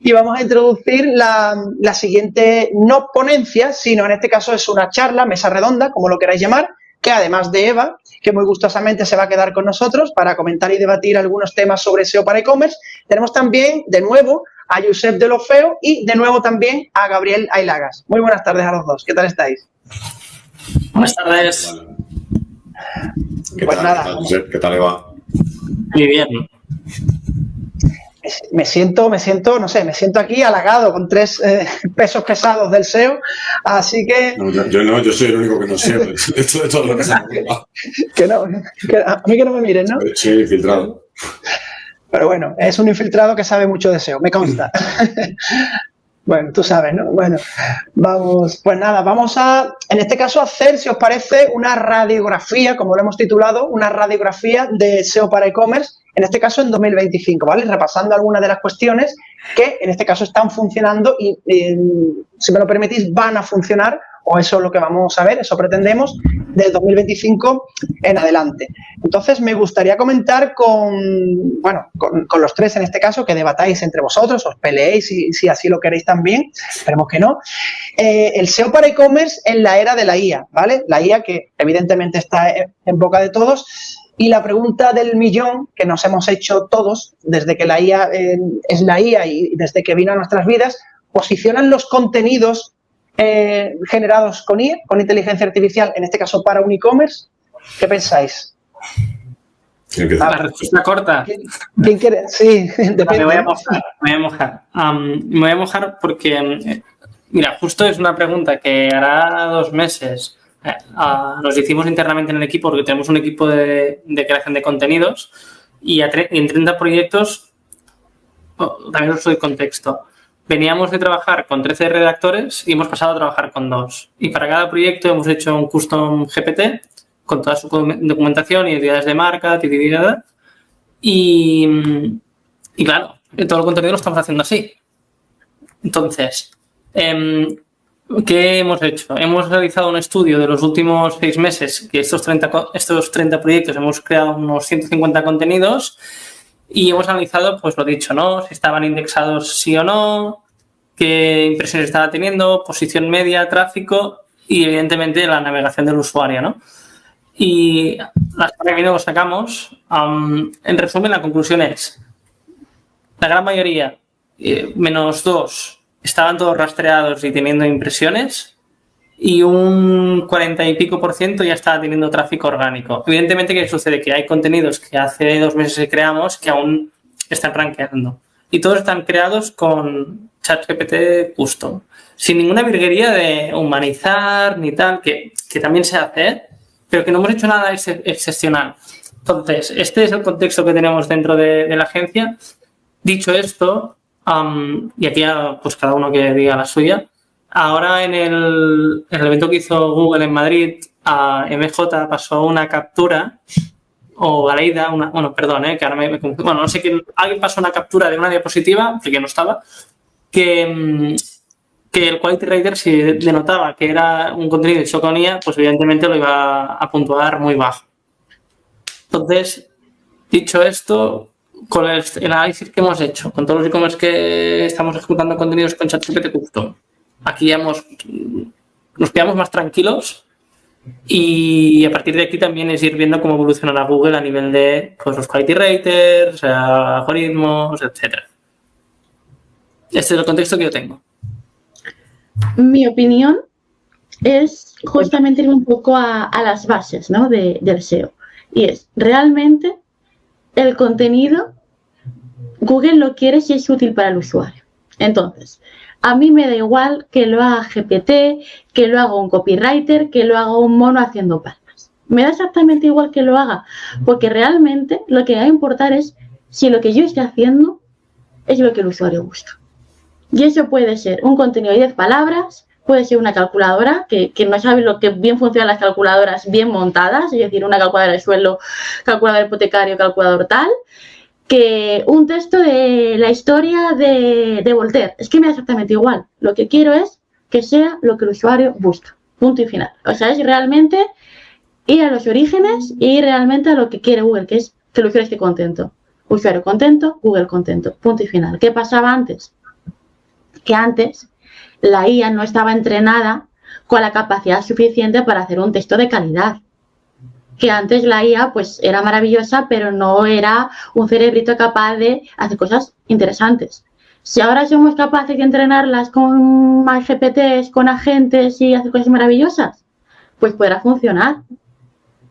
y vamos a introducir la siguiente, no ponencia, sino en este caso es una charla, mesa redonda, como lo queráis llamar, que además de Eva, que muy gustosamente se va a quedar con nosotros para comentar y debatir algunos temas sobre SEO para e-commerce, tenemos también, de nuevo, a Josep de Lofeo y, de nuevo, también a Gabriel Ailagas. Muy buenas tardes a los dos. ¿Qué tal estáis? Buenas tardes. Pues nada. ¿Qué tal, Eva? Muy bien. Me siento, no sé, me siento aquí halagado con 3 pesos pesados del SEO, así que... No, yo soy el único que no sé. Esto de todo lo que se que no, a mí que no me miren, ¿no? Soy infiltrado. Pero bueno, es un infiltrado que sabe mucho de SEO, me consta. Bueno, tú sabes, ¿no? Bueno, vamos, pues nada, vamos a, en este caso, hacer, si os parece, una radiografía, como lo hemos titulado, una radiografía de SEO para e-commerce, en este caso en 2025, ¿vale? Repasando algunas de las cuestiones que en este caso están funcionando y, si me lo permitís, van a funcionar, o eso es lo que vamos a ver, eso pretendemos, del 2025 en adelante. Entonces, me gustaría comentar con los 3 en este caso, que debatáis entre vosotros, os peleéis si así lo queréis también, esperemos que no, el SEO para e-commerce en la era de la IA, ¿vale? La IA que evidentemente está en boca de todos. Y la pregunta del millón que nos hemos hecho todos desde que la IA es la IA y desde que vino a nuestras vidas, ¿posicionan los contenidos generados con IA, con inteligencia artificial, en este caso para un e-commerce? ¿Qué pensáis? La respuesta corta. ¿Quién quiere? Sí, depende. Me voy a mojar porque, mira, justo es una pregunta que hará 2 meses nos hicimos internamente en el equipo, porque tenemos un equipo de creación de contenidos y en 30 proyectos, también os doy contexto, veníamos de trabajar con 13 redactores y hemos pasado a trabajar con 2. Y para cada proyecto hemos hecho un custom GPT con toda su documentación, identidades de marca, y claro, todo el contenido lo estamos haciendo así. Entonces, ¿qué hemos hecho? Hemos realizado un estudio de los últimos 6 meses, que estos 30 proyectos hemos creado unos 150 contenidos y hemos analizado, pues lo dicho, ¿no? Si estaban indexados sí o no, qué impresiones estaba teniendo, posición media, tráfico y, evidentemente, la navegación del usuario, ¿no? Y las que lo sacamos, en resumen, la conclusión es, la gran mayoría, -2, estaban todos rastreados y teniendo impresiones, y un 40 y pico % ya estaba teniendo tráfico orgánico. Evidentemente, ¿qué sucede? Que hay contenidos que hace 2 meses que creamos que aún están rankeando. Y todos están creados con ChatGPT Custom, sin ninguna virguería de humanizar ni tal, que también se hace, pero que no hemos hecho nada excepcional. Entonces, este es el contexto que tenemos dentro de la agencia. Dicho esto, y aquí pues cada uno que diga la suya, ahora en el evento que hizo Google en Madrid, a MJ pasó una captura, o Aleida, que ahora me confundo, no sé, que alguien pasó una captura de una diapositiva, porque no estaba, que el Quality Rater, si denotaba que era un contenido hecho con IA, pues evidentemente lo iba a puntuar muy bajo. Entonces, dicho esto, con el análisis que hemos hecho, con todos los e-commerce que estamos ejecutando contenidos con ChatGPT Custom, aquí ya nos quedamos más tranquilos, y a partir de aquí también es ir viendo cómo evolucionará Google a nivel de, pues, los Quality Raters, algoritmos, etcétera. Este es el contexto que yo tengo. Mi opinión es justamente ir un poco a las bases, ¿no? del SEO. Y es, realmente, el contenido, Google lo quiere si es útil para el usuario. Entonces, a mí me da igual que lo haga GPT, que lo haga un copywriter, que lo haga un mono haciendo palmas. Me da exactamente igual que lo haga, porque realmente lo que va a importar es si lo que yo estoy haciendo es lo que el usuario busca. Y eso puede ser un contenido de 10 palabras, puede ser una calculadora, que no sabe lo que bien funcionan las calculadoras bien montadas, es decir, una calculadora de sueldo, calculador hipotecario, calculador tal, que un texto de la historia de Voltaire. Es que me da exactamente igual. Lo que quiero es que sea lo que el usuario busca. Punto y final. O sea, es realmente ir a los orígenes y ir realmente a lo que quiere Google, que es que el usuario esté contento. Usuario contento, Google contento. Punto y final. ¿Qué pasaba antes? que antes la IA no estaba entrenada con la capacidad suficiente para hacer un texto de calidad. Que antes la IA pues era maravillosa, pero no era un cerebrito capaz de hacer cosas interesantes. Si ahora somos capaces de entrenarlas con más GPTs, con agentes y hacer cosas maravillosas, pues podrá funcionar.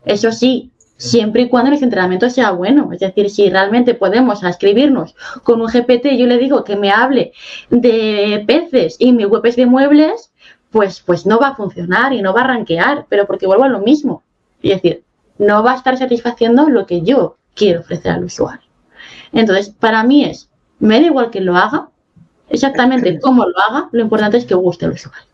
Eso sí, siempre y cuando el entrenamiento sea bueno. Es decir, si realmente podemos escribirnos con un GPT, yo le digo que me hable de peces y mi web es de muebles, pues no va a funcionar y no va a rankear, pero porque vuelvo a lo mismo. Es decir, no va a estar satisfaciendo lo que yo quiero ofrecer al usuario. Entonces, para mí me da igual que lo haga, exactamente cómo lo haga, lo importante es que guste al usuario.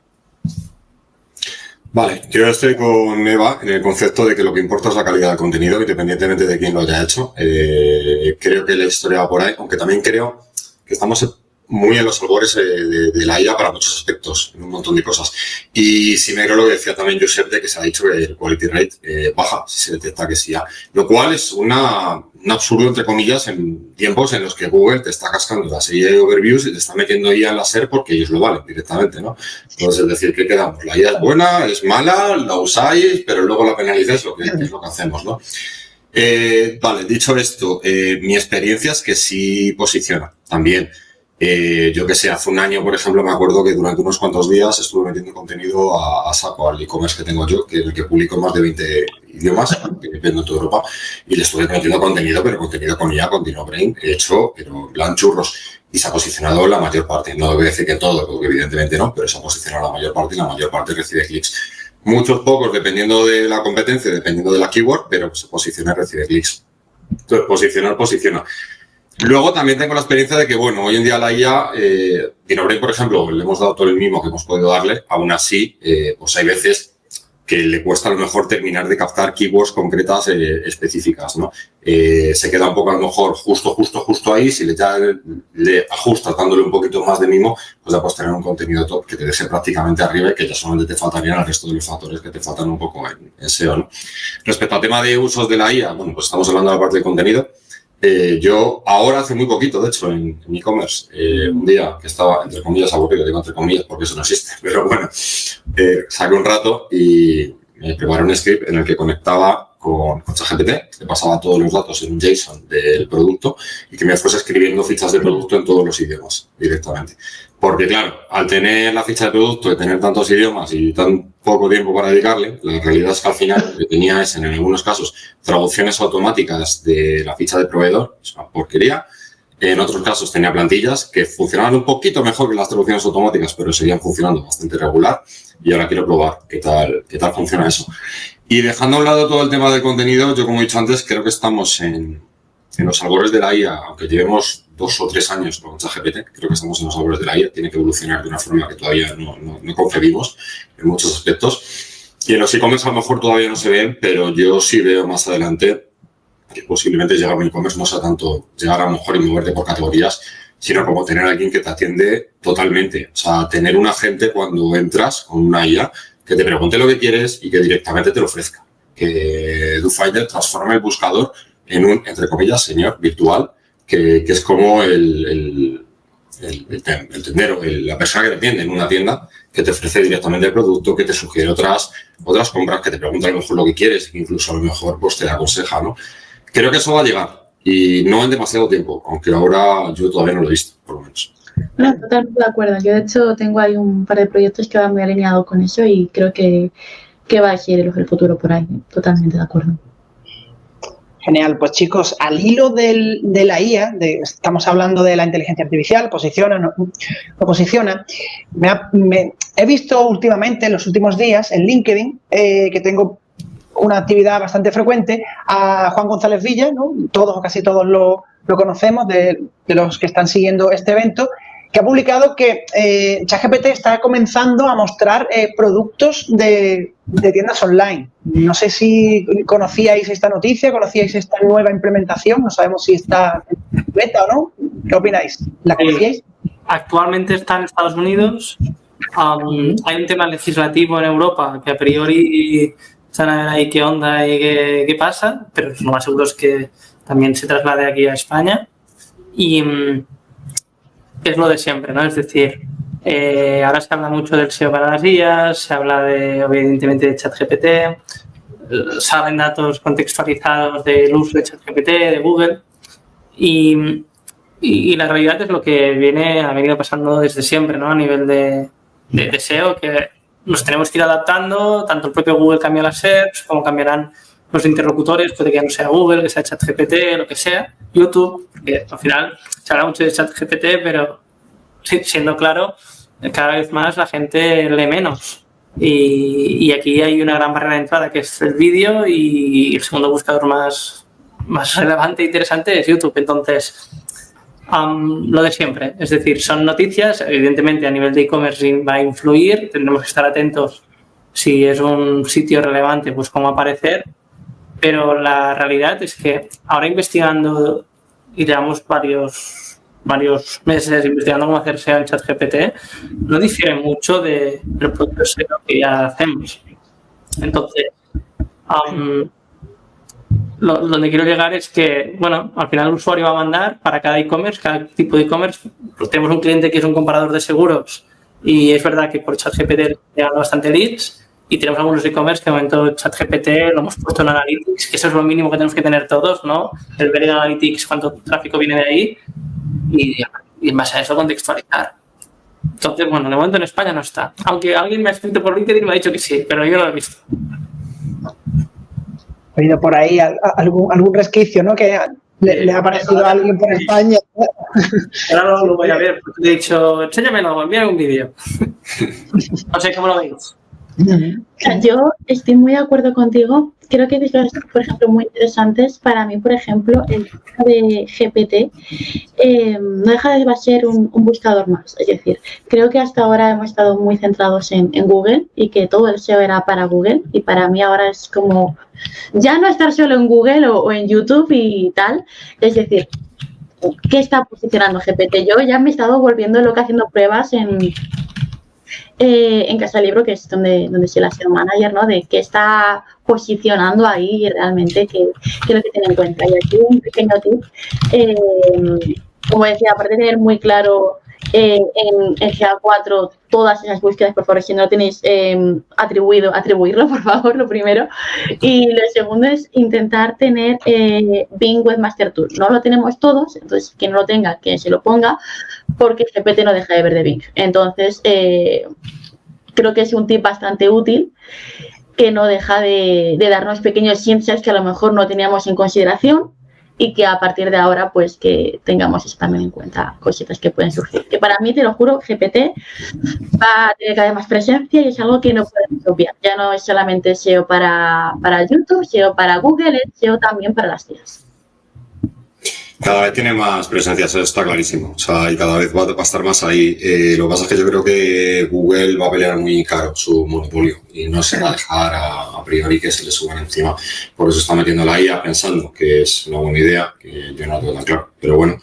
Vale, yo estoy con Eva en el concepto de que lo que importa es la calidad del contenido, independientemente de quién lo haya hecho. Creo que la historia va por ahí, aunque también creo que estamos muy en los albores de la IA para muchos aspectos, en un montón de cosas. Y si me creo lo que decía también Josep, de que se ha dicho que el quality rate baja si se detecta que sí, lo cual es un absurdo, entre comillas, en tiempos en los que Google te está cascando la serie de overviews y te está metiendo IA en la SER porque ellos lo valen directamente, ¿no? Entonces, es decir, ¿qué quedamos? La IA es buena, es mala, la usáis, pero luego la penalizáis, es lo que hacemos, ¿no? Vale, dicho esto, mi experiencia es que sí posiciona también. Yo que sé, hace un año, por ejemplo, me acuerdo que durante unos cuantos días estuve metiendo contenido a saco al e-commerce que tengo yo, que es el que publico en más de 20 idiomas, que vendo en toda Europa, y le estuve metiendo contenido, pero contenido con IA, con Dinobrain, hecho, pero en plan churros. Y se ha posicionado la mayor parte. No voy a decir que todo, porque evidentemente no, pero se ha posicionado la mayor parte y la mayor parte recibe clics. Muchos pocos, dependiendo de la competencia, dependiendo de la keyword, pero se posiciona y recibe clics. Entonces, posiciona. Luego también tengo la experiencia de que, bueno, hoy en día la IA, Dinobrain, por ejemplo, le hemos dado todo el mimo que hemos podido darle, aún así, pues hay veces que le cuesta a lo mejor terminar de captar keywords concretas específicas, ¿no? Se queda un poco a lo mejor justo ahí, si le ajustas dándole un poquito más de mimo, pues ya puedes tener un contenido top que te deje prácticamente arriba y que ya solamente te faltarían el resto de los factores que te faltan un poco en SEO, ¿no? Respecto al tema de usos de la IA, bueno, pues estamos hablando de la parte de contenido. Yo ahora hace muy poquito, de hecho, en e-commerce, un día que estaba, entre comillas, aburrido, digo entre comillas porque eso no existe, pero bueno, saqué un rato y me preparé un script en el que conectaba con ChatGPT, que pasaba todos los datos en un JSON del producto y que me fuese escribiendo fichas de producto en todos los idiomas directamente. Porque, claro, al tener la ficha de producto y tener tantos idiomas y tan poco tiempo para dedicarle, la realidad es que al final lo que tenía es, en algunos casos, traducciones automáticas de la ficha de proveedor, es una porquería. En otros casos tenía plantillas que funcionaban un poquito mejor que las traducciones automáticas, pero seguían funcionando bastante regular. Y ahora quiero probar qué tal funciona eso. Y dejando a un lado todo el tema del contenido, yo, como he dicho antes, creo que estamos en los albores de la IA, aunque llevemos 2 o 3 años con ChatGPT, creo que estamos en los albores de la IA, tiene que evolucionar de una forma que todavía no concebimos en muchos aspectos. Y en los e-commerce a lo mejor todavía no se ven, pero yo sí veo más adelante que posiblemente llegar a un e-commerce no sea tanto llegar a lo mejor y moverte por categorías, sino como tener a alguien que te atiende totalmente. O sea, tener un agente cuando entras con una IA que te pregunte lo que quieres y que directamente te lo ofrezca. Que DoFinder transforme el buscador en un, entre comillas, señor virtual, que es como el tendero, la persona que te atiende en una tienda, que te ofrece directamente el producto, que te sugiere otras compras, que te pregunta a lo mejor lo que quieres, incluso a lo mejor pues te aconseja, ¿no? Creo que eso va a llegar y no en demasiado tiempo, aunque ahora yo todavía no lo he visto, por lo menos. No, totalmente de acuerdo. Yo, de hecho, tengo ahí un par de proyectos que van muy alineados con eso y creo que va a ser el futuro por ahí. Totalmente de acuerdo. Genial, pues chicos, al hilo de la IA, estamos hablando de la inteligencia artificial, posiciona, no posiciona, he visto últimamente, en los últimos días, en LinkedIn, que tengo una actividad bastante frecuente, a Juan González Villa, ¿no? Todos o casi todos lo conocemos, de los que están siguiendo este evento, que ha publicado que ChatGPT está comenzando a mostrar productos de tiendas online. No sé si conocíais esta noticia, conocíais esta nueva implementación, no sabemos si está en beta o no. ¿Qué opináis? ¿La conocíais? Actualmente está en Estados Unidos. Hay un tema legislativo en Europa que a priori están a ver ahí qué onda y qué pasa, pero lo más seguro es que también se traslade aquí a España. Y es lo de siempre, ¿no? Es decir, Ahora se habla mucho del SEO para las guías, se habla evidentemente de ChatGPT, salen datos contextualizados del uso de ChatGPT, de Google, y la realidad es lo que ha venido pasando desde siempre, ¿no? A nivel de SEO, que nos tenemos que ir adaptando, tanto el propio Google cambia las SERPs, como cambiarán los interlocutores, puede que ya no sea Google, que sea ChatGPT, lo que sea, YouTube, que al final se habla mucho de ChatGPT, pero siendo claro, cada vez más la gente lee menos. Y aquí hay una gran barrera de entrada, que es el vídeo, y el segundo buscador más relevante e interesante es YouTube. Entonces, lo de siempre, es decir, son noticias, evidentemente a nivel de e-commerce va a influir, tendremos que estar atentos si es un sitio relevante, pues cómo aparecer, pero la realidad es que ahora investigando, y llevamos varios meses investigando cómo hacer SEO en ChatGPT, no difiere mucho del propio SEO que ya hacemos. Entonces, donde quiero llegar es que, bueno, al final el usuario va a mandar para cada e-commerce, cada tipo de e-commerce. Pues tenemos un cliente que es un comparador de seguros y es verdad que por ChatGPT llegan bastante leads, y tenemos algunos e-commerce que de momento ChatGPT lo hemos puesto en Analytics, que eso es lo mínimo que tenemos que tener todos, ¿no? El ver en Analytics cuánto tráfico viene de ahí y en base a eso contextualizar. Entonces, bueno, de momento en España no está. Aunque alguien me ha escrito por LinkedIn y me ha dicho que sí, pero yo no lo he visto. He oído por ahí algún resquicio, ¿no? Que le ha parecido a alguien por España. Ahora no lo voy a ver, porque te he dicho, enséñamelo, envíame un vídeo. No sé cómo lo veis. Yo estoy muy de acuerdo contigo. Creo que hay cosas, por ejemplo, muy interesantes. Para mí, por ejemplo, el tema de GPT no deja de ser un buscador más. Es decir, creo que hasta ahora hemos estado muy centrados en Google y que todo el SEO era para Google. Y para mí ahora es como ya no estar solo en Google o en YouTube y tal. Es decir, ¿qué está posicionando GPT? Yo ya me he estado volviendo loca haciendo pruebas en Casa Libro, que es donde soy la SEO manager, ¿no? De qué está posicionando ahí y realmente qué es lo que tiene en cuenta. Y aquí un pequeño tip, como decía, aparte de tener muy claro en GA4 todas esas búsquedas, por favor, si no lo tenéis atribuirlo, por favor, lo primero. Y lo segundo es intentar tener Bing Webmaster Tool. No lo tenemos todos, entonces quien no lo tenga, que se lo ponga, porque GPT no deja de ver de Bing. Entonces, creo que es un tip bastante útil, que no deja de darnos pequeños insights que a lo mejor no teníamos en consideración, y que a partir de ahora, pues, que tengamos eso también en cuenta, cositas que pueden surgir. Que para mí, te lo juro, GPT va a tener cada vez más presencia y es algo que no podemos obviar. Ya no es solamente SEO para YouTube, SEO para Google, es SEO también para las guías. Cada vez tiene más presencia, eso está clarísimo. O sea, y cada vez va a estar más ahí. Lo que pasa es que yo creo que Google va a pelear muy caro su monopolio y no se va a dejar a priori que se le suban encima. Por eso está metiendo la IA pensando que es una buena idea, que yo no lo tengo tan claro. Pero bueno,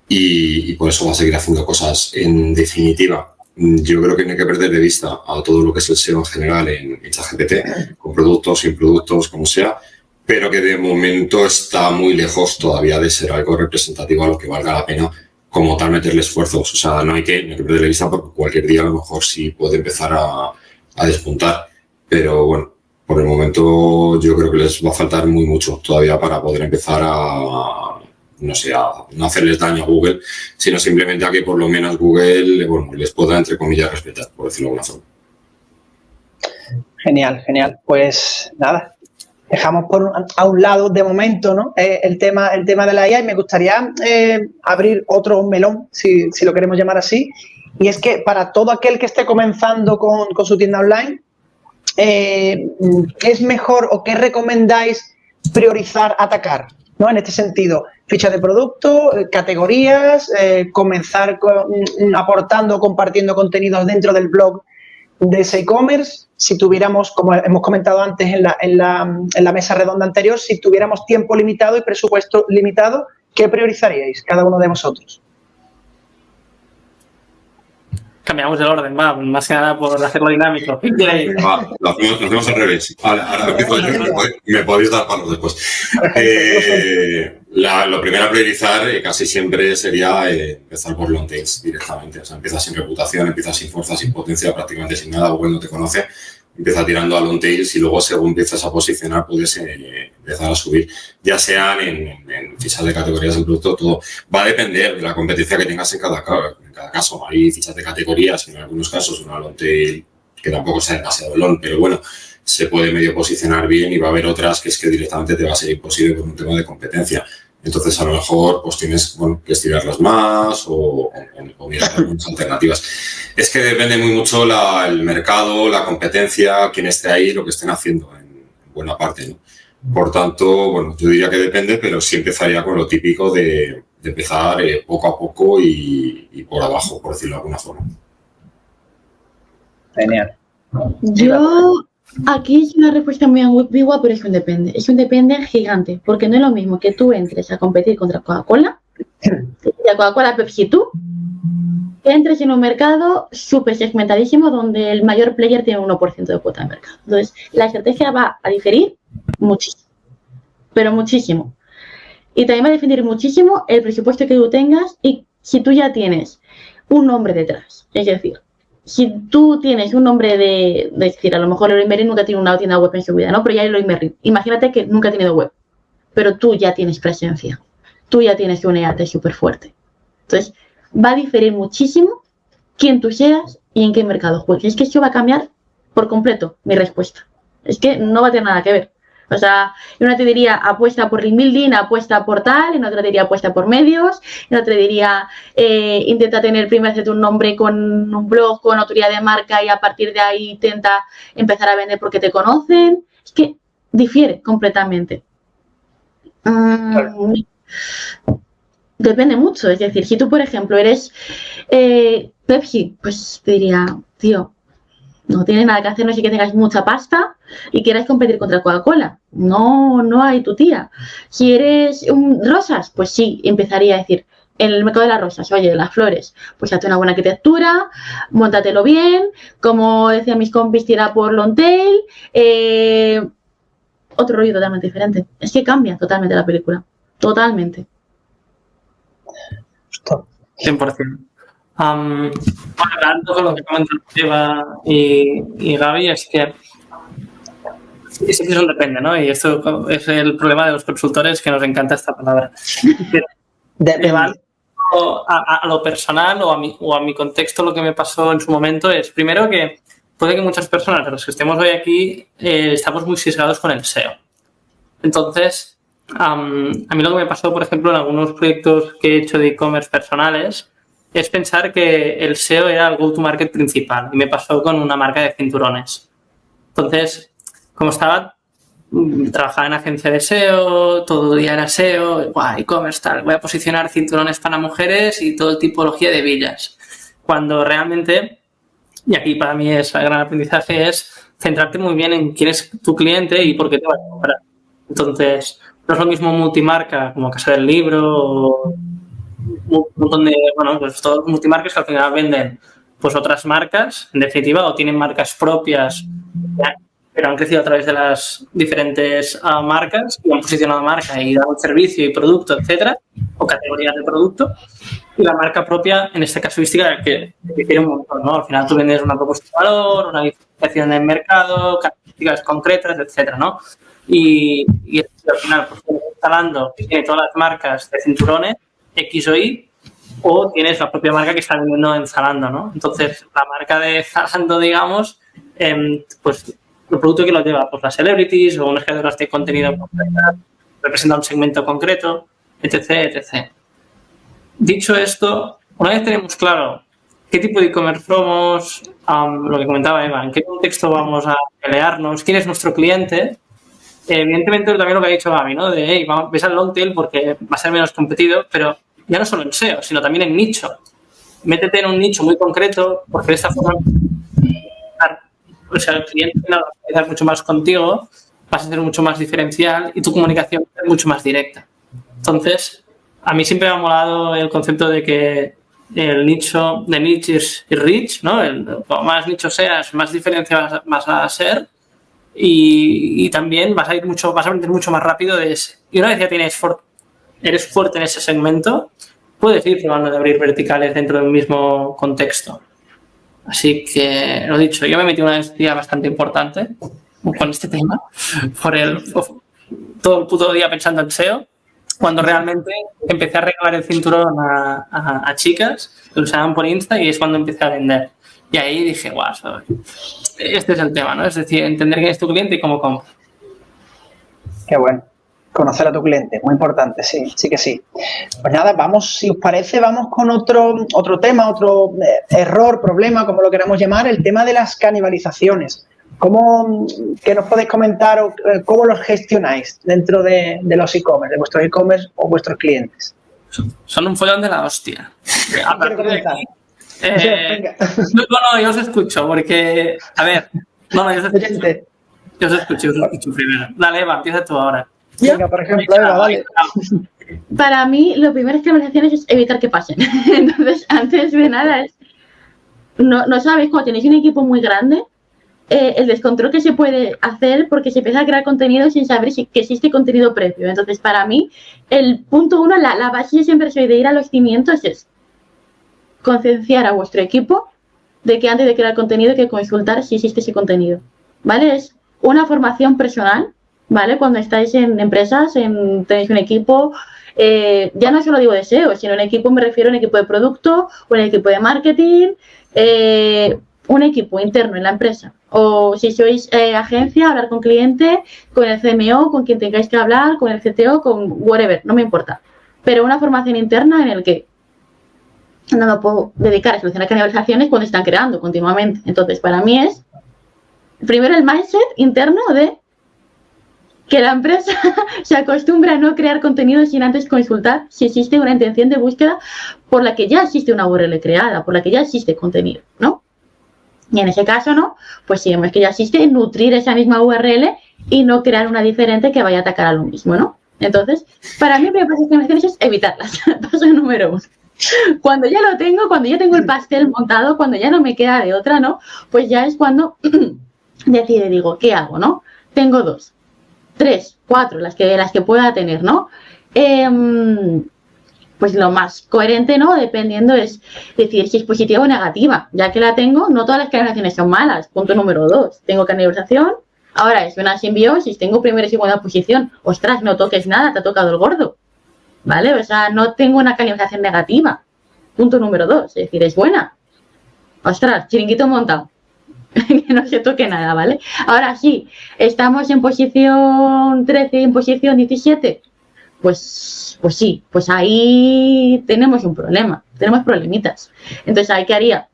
y por eso va a seguir haciendo cosas. En definitiva, yo creo que no hay que perder de vista a todo lo que es el SEO en general en ChatGPT, con productos, sin productos, como sea, pero que de momento está muy lejos todavía de ser algo representativo a lo que valga la pena como tal meterle esfuerzos. O sea, no hay que perderle vista porque cualquier día a lo mejor sí puede empezar a despuntar. Pero bueno, por el momento yo creo que les va a faltar muy mucho todavía para poder empezar a no hacerles daño a Google, sino simplemente a que por lo menos Google, bueno, les pueda, entre comillas, respetar, por decirlo de alguna forma. Genial, genial. Pues nada, dejamos a un lado de momento, ¿no? el tema de la IA, y me gustaría abrir otro melón, si lo queremos llamar así, y es que para todo aquel que esté comenzando con su tienda online, ¿qué es mejor o qué recomendáis priorizar atacar, ¿no? En este sentido, fichas de producto, categorías, comenzar aportando, compartiendo contenidos dentro del blog de ese e-commerce. Si tuviéramos, como hemos comentado antes en la mesa redonda anterior, si tuviéramos tiempo limitado y presupuesto limitado, ¿qué priorizaríais cada uno de vosotros? Cambiamos el orden, va, más que nada por hacerlo dinámico. Lo hacemos al revés. Ahora empiezo yo, me podéis dar palos después. Lo primero a priorizar casi siempre sería empezar por long tails directamente. O sea, empiezas sin reputación, empiezas sin fuerza, sin potencia, prácticamente sin nada. Google no te conoce. Empieza tirando a long tails y luego según empiezas a posicionar puedes empezar a subir. Ya sean en fichas de categorías del producto, todo. Va a depender de la competencia que tengas en cada caso. Hay fichas de categorías y en algunos casos una long tail que tampoco sea demasiado long, pero bueno, se puede medio posicionar bien y va a haber otras que es que directamente te va a ser imposible por un tema de competencia. Entonces, a lo mejor, pues tienes que estirarlas más o mirar algunas alternativas. Es que depende muy mucho el mercado, la competencia, quién esté ahí, lo que estén haciendo en buena parte, ¿no? Por tanto, bueno, yo diría que depende, pero sí empezaría con lo típico de empezar poco a poco y por abajo, por decirlo de alguna forma. Genial. Yo, aquí es una respuesta muy ambigua, pero es un depende. Es un depende gigante, porque no es lo mismo que tú entres a competir contra Coca-Cola, y a Coca-Cola Pepsi tú, que entres en un mercado súper segmentadísimo donde el mayor player tiene un 1% de cuota de mercado. Entonces, la estrategia va a diferir muchísimo, pero muchísimo. Y también va a diferir muchísimo el presupuesto que tú tengas y si tú ya tienes un nombre detrás. Es decir, si tú tienes un nombre es decir, a lo mejor Leroy Merlin nunca tiene una tienda web en su vida, ¿no? Pero ya Leroy Merlin, imagínate que nunca ha tenido web, pero tú ya tienes presencia, tú ya tienes un EAT súper fuerte. Entonces, va a diferir muchísimo quién tú seas y en qué mercado juegues. Es que eso va a cambiar por completo mi respuesta. Es que no va a tener nada que ver. O sea, en una te diría apuesta por link building, apuesta por tal, en otra te diría apuesta por medios, en otra te diría intenta primero hacerte un nombre con un blog, con autoridad de marca y a partir de ahí intenta empezar a vender porque te conocen. Es que difiere completamente. Depende mucho, es decir, si tú, por ejemplo, eres Pepsi, pues te diría, tío, no tienes nada que hacer, no sé que tengas mucha pasta y quieras competir contra Coca-Cola. No hay tu tía. Si eres rosas, pues sí, empezaría a decir, en el mercado de las rosas, oye, las flores, pues hazte una buena arquitectura, móntatelo bien, como decían mis compis, tira por long tail, otro rollo totalmente diferente. Es que cambia totalmente la película, totalmente. 100%. Hablando con lo que comentan Eva y Gaby, es que sí que eso depende, ¿no? Y esto es el problema de los consultores, que nos encanta esta palabra. Depende. A lo personal o a mi contexto, lo que me pasó en su momento es, primero, que puede que muchas personas de los que estemos hoy aquí estamos muy sesgados con el SEO. Entonces, a mí lo que me pasó, por ejemplo, en algunos proyectos que he hecho de e-commerce personales, es pensar que el SEO era el go-to-market principal. Y me pasó con una marca de cinturones. Entonces, como trabajaba en agencia de SEO, todo el día era SEO, e-commerce tal, voy a posicionar cinturones para mujeres y todo tipología de villas. Cuando realmente, y aquí para mí es el gran aprendizaje, es centrarte muy bien en quién es tu cliente y por qué te va a comprar. Entonces, no es lo mismo multimarca como Casa del Libro o un montón de, pues todos los multimarcas que al final venden pues otras marcas, en definitiva, o tienen marcas propias, pero han crecido a través de las diferentes marcas y han posicionado marca y dado servicio y producto, etcétera, o categorías de producto. Y la marca propia, en este casuística, que difiere un montón, ¿no? Al final tú vendes una propuesta de valor, una diferenciación del mercado, características concretas, etcétera, ¿no? Y al final, pues tienes instalando que tiene todas las marcas de cinturones, X o Y, o tienes la propia marca que está vendiendo en Zalando, ¿no? Entonces, la marca de Zalando, digamos, pues el producto que lo lleva, pues las celebrities o unas creadoras de contenido concretas, representa un segmento concreto, etc., etc. Dicho esto, una vez tenemos claro qué tipo de e-commerce somos, lo que comentaba Eva, en qué contexto vamos a pelearnos, quién es nuestro cliente, evidentemente también lo que ha dicho Gaby, ¿no? De, hey, ves al long tail porque va a ser menos competido, pero ya no solo en SEO, sino también en nicho. Métete en un nicho muy concreto, porque de esta forma, o sea, el cliente va a empezar mucho más contigo, vas a ser mucho más diferencial y tu comunicación es mucho más directa. Entonces, a mí siempre me ha molado el concepto de que el nicho de niche is rich, ¿no? Cuanto más nicho seas, más diferencia vas a ser y también vas a aprender mucho más rápido de ese. Y una vez ya tienes eres fuerte en ese segmento, puedes ir probando de abrir verticales dentro del mismo contexto. Así que, lo dicho, yo me metí una necesidad bastante importante con este tema, todo el puto día pensando en SEO, cuando realmente empecé a regalar el cinturón a chicas que lo usaban por Insta, y es cuando empecé a vender. Y ahí dije, guau, este es el tema, ¿no? Es decir, entender quién es tu cliente y cómo compra. Qué bueno. Conocer a tu cliente, muy importante, sí, sí que sí. Pues nada, vamos, si os parece, vamos con otro tema, otro error, problema, como lo queramos llamar, el tema de las canibalizaciones. ¿Qué nos podéis comentar o cómo los gestionáis dentro de los e-commerce, de vuestros e-commerce o vuestros clientes? Son un follón de la hostia. A partir de aquí, Venga. no, yo os escucho, porque, a ver, yo os escucho primero. Dale, Eva, empieza tú ahora. Venga, por ejemplo, Eva, dale. Para mí, lo primero es que es evitar que pasen. Entonces, antes de nada no sabéis, cuando tenéis un equipo muy grande, el descontrol que se puede hacer porque se empieza a crear contenido sin saber que existe contenido previo. Entonces, para mí, el punto 1, la base siempre soy de ir a los cimientos, es concienciar a vuestro equipo de que antes de crear contenido hay que consultar si existe ese contenido, ¿vale? Es una formación personal, ¿vale? Cuando estáis en empresas, tenéis un equipo, ya no solo digo de SEO, sino un equipo, me refiero a un equipo de producto, un equipo de marketing, un equipo interno en la empresa. O si sois agencia, hablar con cliente, con el CMO, con quien tengáis que hablar, con el CTO, con whatever, no me importa. Pero una formación interna en el que no me puedo dedicar a solucionar canibalizaciones cuando están creando continuamente. Entonces, para mí es, primero, el mindset interno de que la empresa se acostumbra a no crear contenido sin antes consultar si existe una intención de búsqueda por la que ya existe una URL creada, por la que ya existe contenido, ¿no? Y en ese caso, ¿no? Pues si vemos que ya existe, nutrir esa misma URL y no crear una diferente que vaya a atacar a lo mismo, ¿no? Entonces, para mí, el primer paso es evitarlas. Paso número 1. Cuando ya lo tengo, cuando ya tengo el pastel montado, cuando ya no me queda de otra, ¿no? Pues ya es cuando digo, ¿qué hago, no? Tengo 2, 3, 4, las que pueda tener, ¿no? Pues lo más coherente, ¿no? Dependiendo es decir si es positiva o negativa. Ya que la tengo, no todas las canibalizaciones son malas. Punto número 2. Tengo canibalización. Ahora es una simbiosis, tengo primera y segunda posición. Ostras, no toques nada, te ha tocado el gordo. ¿Vale? O sea, no tengo una canibalización negativa. Punto número 2. Es decir, es buena. Ostras, chiringuito montado. Que no se toque nada, ¿vale? Ahora sí, estamos en posición 13, en posición 17. Pues sí, pues ahí tenemos un problema, tenemos problemitas. Entonces, ¿ahí qué haría?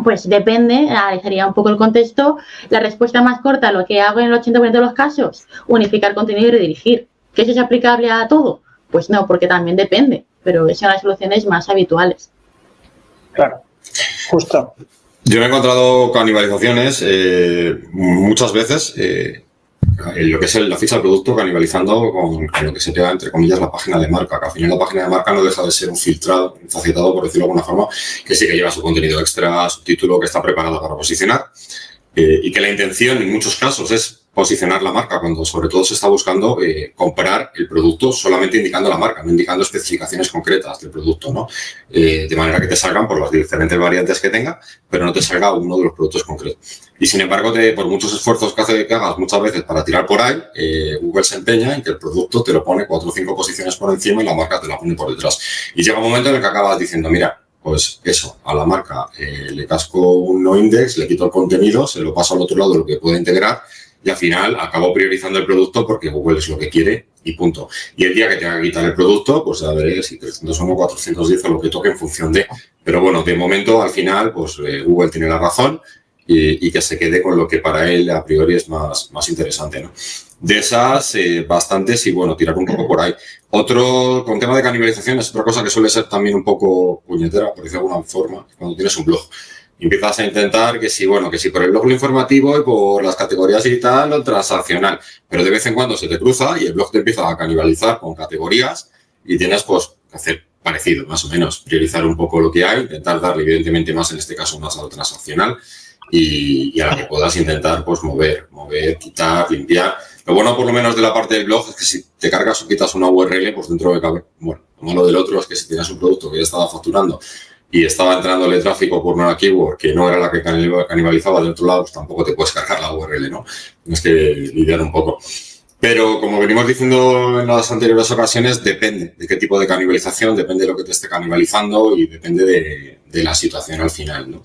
Pues depende, analizaría un poco el contexto. La respuesta más corta, lo que hago en el 80% de los casos, unificar contenido y redirigir. ¿Que eso es aplicable a todo? Pues no, porque también depende, pero esas son las soluciones más habituales. Claro, justo. Yo me he encontrado canibalizaciones muchas veces en lo que es la ficha del producto, canibalizando con lo que se pega, entre comillas, la página de marca, que al final la página de marca no deja de ser un filtrado, un facetado, por decirlo de alguna forma, que sí que lleva su contenido extra, su título, que está preparado para posicionar, y que la intención en muchos casos es posicionar la marca, cuando sobre todo se está buscando comprar el producto solamente indicando la marca, no indicando especificaciones concretas del producto, ¿no? De manera que te salgan por las diferentes variantes que tenga, pero no te salga uno de los productos concretos. Y sin embargo, por muchos esfuerzos que hagas muchas veces para tirar por ahí, Google se empeña en que el producto te lo pone 4 o 5 posiciones por encima y la marca te la pone por detrás. Y llega un momento en el que acabas diciendo, mira, pues eso, a la marca le casco un no index, le quito el contenido, se lo paso al otro lado de lo que puede integrar, y al final acabo priorizando el producto porque Google es lo que quiere y punto. Y el día que tenga que quitar el producto, pues ya veré si 301 o 410 o lo que toque en función de. Pero bueno, de momento, al final, pues Google tiene la razón y que se quede con lo que para él a priori es más interesante, ¿no? De esas, bastantes y bueno, tirar un poco por ahí. Otro, con tema de canibalización, es otra cosa que suele ser también un poco puñetera, por decirlo de alguna forma, cuando tienes un blog. Empiezas a intentar que si por el blog lo informativo y por las categorías y tal, lo transaccional. Pero de vez en cuando se te cruza y el blog te empieza a canibalizar con categorías y tienes pues que hacer parecido, más o menos. Priorizar un poco lo que hay, intentar darle evidentemente más, en este caso, más a lo transaccional y a la que puedas intentar pues mover, quitar, limpiar. Lo bueno, por lo menos, de la parte del blog es que si te cargas o quitas una URL, pues dentro de cabe. Bueno, lo malo del otro es que si tienes un producto que ya estaba facturando y estaba entrándole tráfico por una keyword que no era la que canibalizaba del otro lado, pues tampoco te puedes cargar la URL, ¿no? Tienes que lidiar un poco. Pero, como venimos diciendo en las anteriores ocasiones, depende de qué tipo de canibalización, depende de lo que te esté canibalizando y depende de la situación al final, ¿no?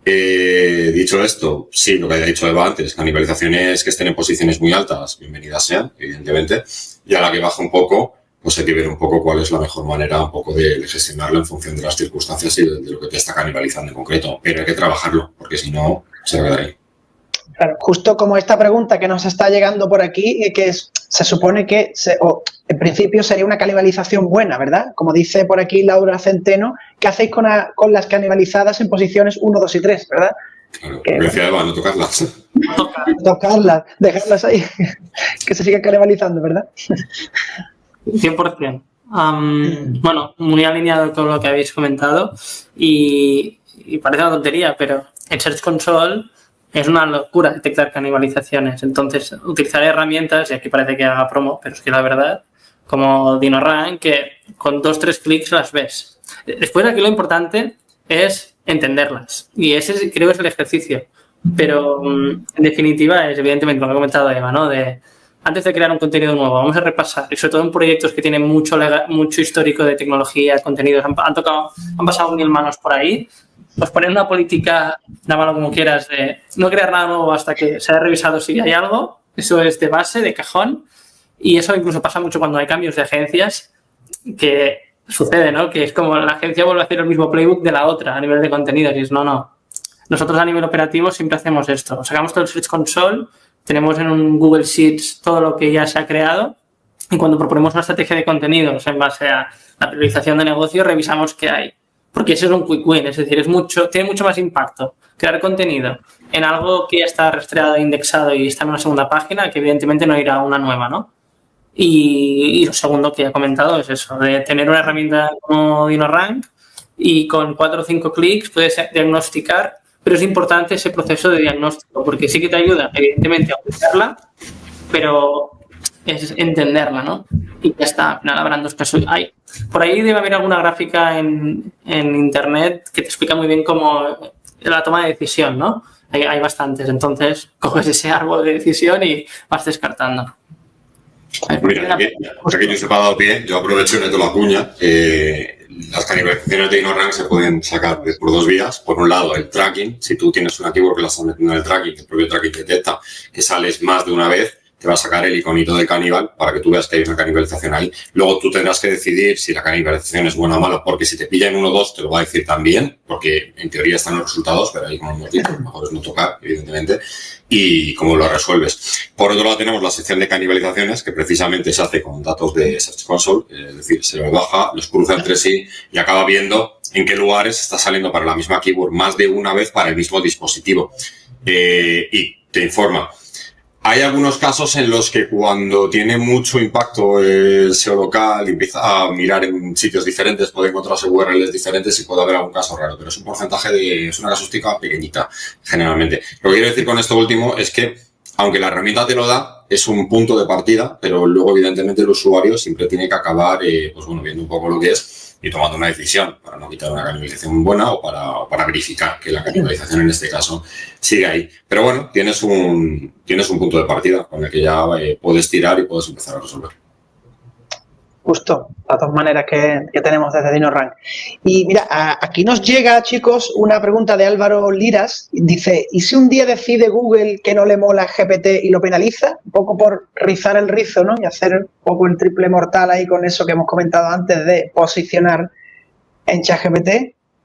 Dicho esto, sí, lo que había dicho Eva antes, canibalizaciones que estén en posiciones muy altas, bienvenidas sean, evidentemente, y a la que baja un poco, pues hay que ver un poco cuál es la mejor manera un poco de gestionarlo en función de las circunstancias y de lo que te está canibalizando en concreto. Pero hay que trabajarlo, porque si no, se va a quedar ahí. Claro, justo como esta pregunta que nos está llegando por aquí, se supone que en principio sería una canibalización buena, ¿verdad? Como dice por aquí Laura Centeno, ¿qué hacéis con las canibalizadas en posiciones 1, 2 y 3, ¿verdad? Claro, como decía Eva, no tocarlas. Tocarlas, dejarlas ahí, que se sigan canibalizando, ¿verdad? 100%. Bueno, muy alineado con lo que habéis comentado y parece una tontería, pero en Search Console es una locura detectar canibalizaciones. Entonces, utilizar herramientas, y aquí parece que haga promo, pero es que la verdad, como DinoRank, que con 2-3 clics las ves. Después, aquí lo importante es entenderlas. Y ese creo es el ejercicio. Pero, en definitiva, es evidentemente lo que ha comentado Eva, ¿no? Antes de crear un contenido nuevo, vamos a repasar, y sobre todo en proyectos que tienen mucho histórico de tecnología, contenidos, han pasado 1000 manos por ahí, pues poner una política, llámalo como quieras, de no crear nada nuevo hasta que se haya revisado si hay algo. Eso es de base, de cajón, y eso incluso pasa mucho cuando hay cambios de agencias, que sucede, ¿no? Que es como la agencia vuelve a hacer el mismo playbook de la otra a nivel de contenidos, y es no. Nosotros a nivel operativo siempre hacemos esto, sacamos todo el Search Console, tenemos en un Google Sheets todo lo que ya se ha creado, y cuando proponemos una estrategia de contenidos en base a la priorización de negocio, revisamos qué hay. Porque ese es un quick win, es decir, tiene mucho más impacto crear contenido en algo que ya está rastreado e indexado y está en una segunda página, que evidentemente no irá a una nueva, ¿no? Y lo segundo que ya he comentado es eso, de tener una herramienta como DinoRank y con 4 o 5 clics puedes diagnosticar, pero es importante ese proceso de diagnóstico, porque sí que te ayuda, evidentemente, a utilizarla, pero es entenderla, ¿no? Y ya está, al final habrán dos casos. Por ahí debe haber alguna gráfica en internet que te explica muy bien cómo la toma de decisión, ¿no? Hay bastantes, entonces coges ese árbol de decisión y vas descartando. Mira, aquí yo se ha dado pie, yo aprovecho y meto la cuña. Las canibalizaciones de DinoRank se pueden sacar por 2 vías. Por un lado, el tracking. Si tú tienes una keyword que la estás metiendo en el tracking, el propio tracking detecta que sales más de una vez, te va a sacar el iconito de caníbal para que tú veas que hay una canibalización ahí. Luego tú tendrás que decidir si la canibalización es buena o mala, porque si te pilla en 1 o 2 te lo va a decir también, porque en teoría están los resultados, pero ahí, como hemos dicho, lo mejor es no tocar, evidentemente, y cómo lo resuelves. Por otro lado tenemos la sección de canibalizaciones, que precisamente se hace con datos de Search Console, es decir, se los baja, los cruza entre sí y acaba viendo en qué lugares está saliendo para la misma keyword más de una vez para el mismo dispositivo. Y te informa. Hay algunos casos en los que cuando tiene mucho impacto el SEO local y empieza a mirar en sitios diferentes, puede encontrarse URLs diferentes y puede haber algún caso raro, pero es un porcentaje es una casuística pequeñita, generalmente. Lo que quiero decir con esto último es que, aunque la herramienta te lo da, es un punto de partida, pero luego, evidentemente, el usuario siempre tiene que acabar, viendo un poco lo que es y tomando una decisión para no quitar una canibalización buena o para verificar que la canibalización en este caso sigue ahí. Pero bueno, tienes un punto de partida con el que ya puedes tirar y puedes empezar a resolver. Justo, las dos maneras que tenemos desde DinoRank. Y mira, aquí nos llega, chicos, una pregunta de Álvaro Liras. Dice, ¿y si un día decide Google que no le mola GPT y lo penaliza? Un poco por rizar el rizo, ¿no? Y hacer un poco el triple mortal ahí con eso que hemos comentado antes de posicionar en ChatGPT.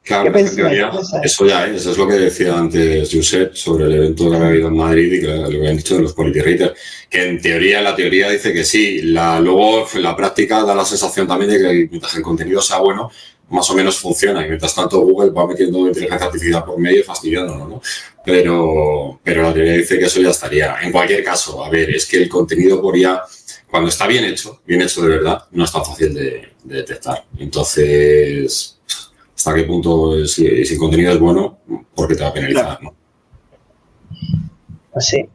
Claro, en teoría, eso es lo que decía antes Josep sobre el evento que había habido en Madrid y que lo que habían dicho de los quality raters, que en teoría, la teoría dice que sí, luego en la práctica da la sensación también de que mientras el contenido sea bueno, más o menos funciona, y mientras tanto Google va metiendo inteligencia artificial por medio y fastidiándolo, ¿no? Pero la teoría dice que eso ya estaría. En cualquier caso, a ver, es que el contenido por IA, cuando está bien hecho de verdad, no es tan fácil de detectar. Entonces, ¿hasta qué punto, si el contenido es bueno, por qué te va a penalizar, ¿no? Pues sí.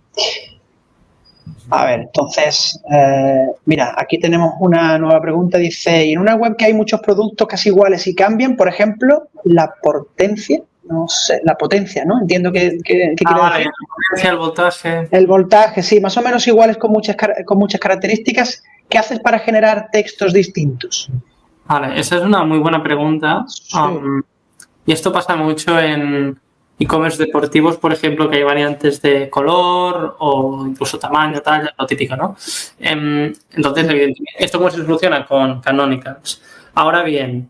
A ver, entonces, mira, aquí tenemos una nueva pregunta. Dice, ¿y en una web que hay muchos productos casi iguales y cambian, por ejemplo, la potencia? No sé, la potencia, ¿no? Entiendo que quiere decir. Vale, la potencia, el voltaje. El voltaje, sí, más o menos iguales con muchas características. ¿Qué haces para generar textos distintos? Vale, esa es una muy buena pregunta. Sí. Y esto pasa mucho en e-commerce deportivos, por ejemplo, que hay variantes de color o incluso tamaño, tal, lo típico, ¿no? Entonces, evidentemente, ¿esto cómo se soluciona? Con Canonicals. Ahora bien,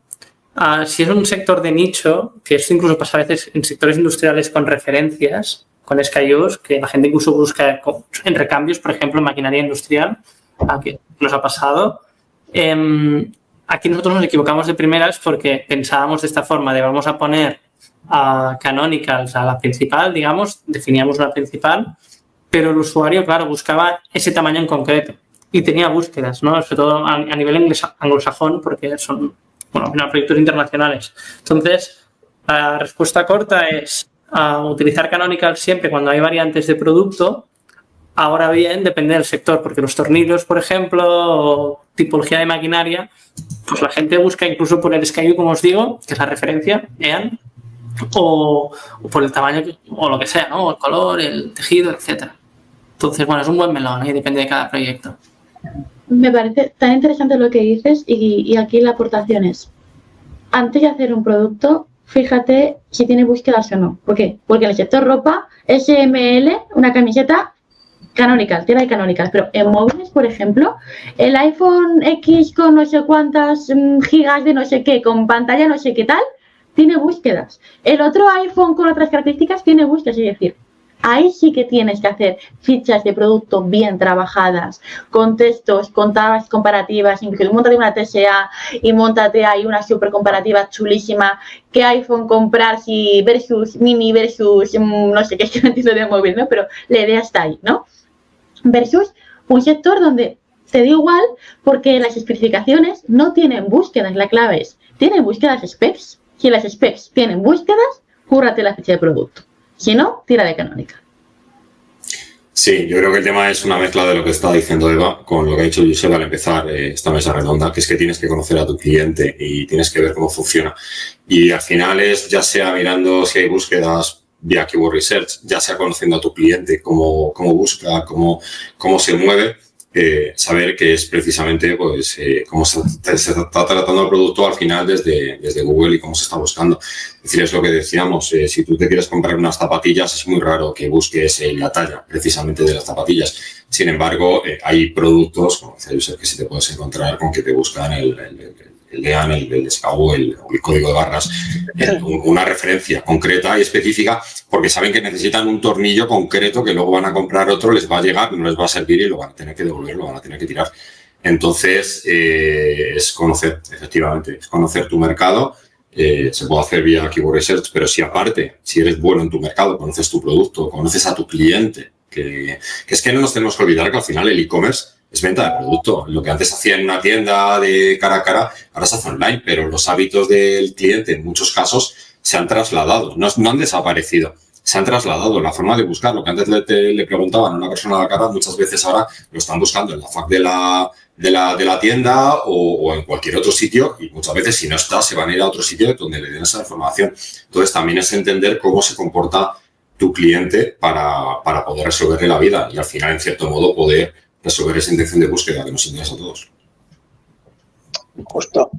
si es un sector de nicho, que esto incluso pasa a veces en sectores industriales con referencias, con SKUs, que la gente incluso busca en recambios, por ejemplo, en maquinaria industrial, que nos ha pasado. Aquí nosotros nos equivocamos de primeras porque pensábamos de esta forma de vamos a poner a Canonicals a la principal, digamos, definíamos una principal, pero el usuario, claro, buscaba ese tamaño en concreto y tenía búsquedas, ¿no? Sobre todo a nivel anglosajón, porque son, bueno, proyectos internacionales. Entonces, la respuesta corta es utilizar Canonicals siempre cuando hay variantes de producto. Ahora bien, depende del sector, porque los tornillos, por ejemplo, o tipología de maquinaria, pues la gente busca incluso por el SKU, como os digo, que es la referencia, EAN, o por el tamaño o lo que sea, ¿no? El color, el tejido, etcétera. Entonces, bueno, es un buen melón y depende de cada proyecto. Me parece tan interesante lo que dices y aquí la aportación es, antes de hacer un producto, fíjate si tiene búsquedas o no. ¿Por qué? Porque en el sector ropa, SML, una camiseta, Canonical, tira de Canonical, pero en móviles, por ejemplo, el iPhone X con no sé cuántas gigas de no sé qué, con pantalla no sé qué tal, tiene búsquedas. El otro iPhone con otras características tiene búsquedas, es decir, ahí sí que tienes que hacer fichas de producto bien trabajadas, con textos, con tablas comparativas, incluso móntate una TSA y móntate ahí una super comparativa chulísima, qué iPhone comprar si versus mini versus no sé qué, es que no entiendo de móvil, ¿no? Pero la idea está ahí, ¿no? Versus un sector donde te da igual porque las especificaciones no tienen búsquedas, la clave es, tienen búsquedas specs, si las specs tienen búsquedas, cúrrate la ficha de producto. Si no, tira de Canonical. Sí, yo creo que el tema es una mezcla de lo que está diciendo Eva con lo que ha dicho Josep al empezar esta mesa redonda, que es que tienes que conocer a tu cliente y tienes que ver cómo funciona. Y al final es, ya sea mirando si hay búsquedas vía Keyword Research, ya sea conociendo a tu cliente, cómo busca, cómo se mueve, saber que es precisamente pues cómo se está tratando el producto al final desde Google y cómo se está buscando. Es decir, es lo que decíamos, si tú te quieres comprar unas zapatillas, es muy raro que busques la talla precisamente de las zapatillas. Sin embargo, hay productos, como decía Josep, que sí te puedes encontrar con que te buscan el EAN, el SKU, el código de barras, una referencia concreta y específica, porque saben que necesitan un tornillo concreto que luego van a comprar otro, les va a llegar, no les va a servir y lo van a tener que devolver, lo van a tener que tirar. Entonces, es conocer, efectivamente, es conocer tu mercado. Se puede hacer vía Keyword Research, pero si aparte, si eres bueno en tu mercado, conoces tu producto, conoces a tu cliente, que es que no nos tenemos que olvidar que al final el e-commerce es venta de producto. Lo que antes hacía en una tienda de cara a cara, ahora se hace online, pero los hábitos del cliente en muchos casos se han trasladado, no han desaparecido, se han trasladado. La forma de buscar, lo que antes le preguntaban a una persona a la cara, muchas veces ahora lo están buscando en la FAQ de la tienda o en cualquier otro sitio, y muchas veces si no está se van a ir a otro sitio donde le den esa información. Entonces también es entender cómo se comporta tu cliente para poder resolverle la vida y al final en cierto modo poder resolver esa intención de búsqueda que nos interesa a todos. Justo.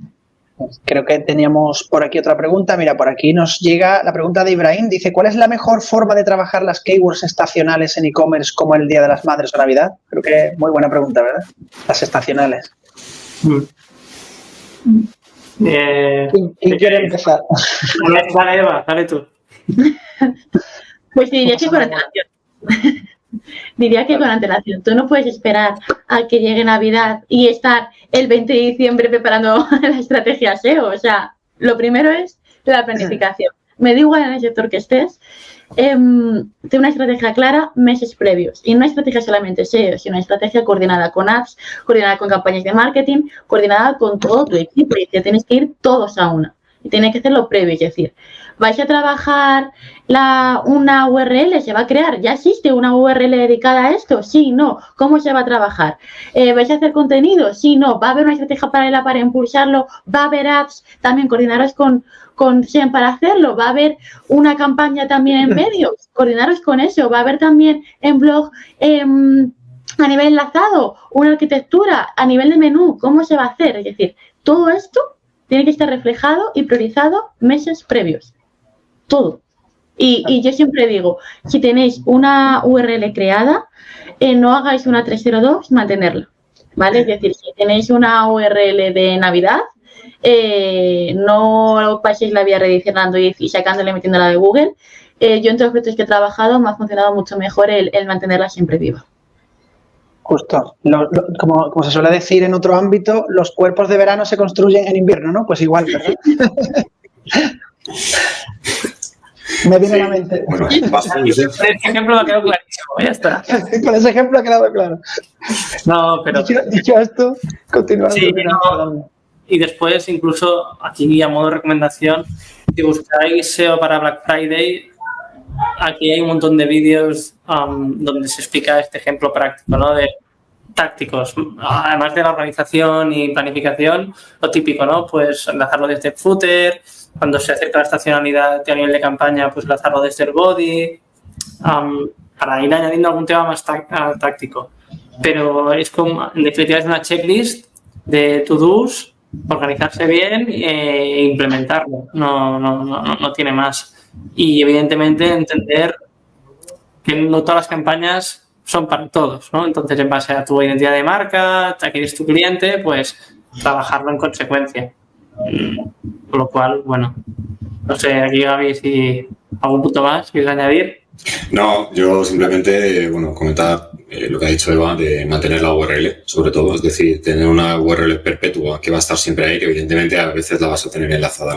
Creo que teníamos por aquí otra pregunta. Mira, por aquí nos llega la pregunta de Ibrahim. Dice, ¿cuál es la mejor forma de trabajar las keywords estacionales en e-commerce como el Día de las Madres o Navidad? Creo que muy buena pregunta, ¿verdad? Las estacionales. ¿Quién quiere empezar? Dale, Eva, dale tú. Pues diría que con antelación. Diría que con antelación. Tú no puedes esperar a que llegue Navidad y estar el 20 de diciembre preparando la estrategia SEO. O sea, lo primero es la planificación. Me da igual en el sector que estés, ten una estrategia clara meses previos. Y no una estrategia solamente SEO, sino una estrategia coordinada con ads, coordinada con campañas de marketing, coordinada con todo tu equipo. Y que tienes que ir todos a una. y tiene que hacerlo previo, es decir, vais a trabajar una URL, se va a crear, ya existe una URL dedicada a esto, sí, no, ¿cómo se va a trabajar? ¿Vais a hacer contenido? Sí, no, ¿va a haber una estrategia paralela para impulsarlo? ¿Va a haber ads? También coordinaros con SEM para hacerlo, va a haber una campaña también en medios, coordinaros con eso, va a haber también en blog a nivel enlazado, una arquitectura, a nivel de menú, ¿cómo se va a hacer? Es decir, todo esto tiene que estar reflejado y priorizado meses previos, todo. Y yo siempre digo, si tenéis una URL creada, no hagáis una 302, mantenerla, ¿vale? Es decir, si tenéis una URL de Navidad, no paséis la vía redireccionando y sacándola y metiéndola de Google. Yo entre los proyectos que he trabajado me ha funcionado mucho mejor el mantenerla siempre viva. Justo. Como se suele decir en otro ámbito, los cuerpos de verano se construyen en invierno, ¿no? Pues igual, ¿verdad? Me viene a la mente. Bueno, ese ejemplo me ha quedado clarísimo, ya está. Con ese ejemplo ha quedado claro. No, pero... Dicho esto, continuamos. Sí, no. Y después, incluso, aquí a modo de recomendación, si buscáis SEO para Black Friday, aquí hay un montón de vídeos donde se explica este ejemplo práctico, ¿no? De tácticos, además de la organización y planificación, lo típico, ¿no? Pues enlazarlo desde el footer, cuando se acerca la estacionalidad a nivel de campaña, pues enlazarlo desde el body, para ir añadiendo algún tema más táctico. Pero es como, en definitiva, es una checklist de to-dos, organizarse bien e implementarlo, no tiene más. Y evidentemente entender que no todas las campañas son para todos, ¿no? Entonces, en base a tu identidad de marca, a quién es tu cliente, pues trabajarlo en consecuencia. Con lo cual, bueno, no sé, aquí Gaby, si algún punto más quieres añadir. No, yo simplemente, comentar lo que ha dicho Eva de mantener la URL, sobre todo, es decir, tener una URL perpetua que va a estar siempre ahí, que evidentemente a veces la vas a tener enlazada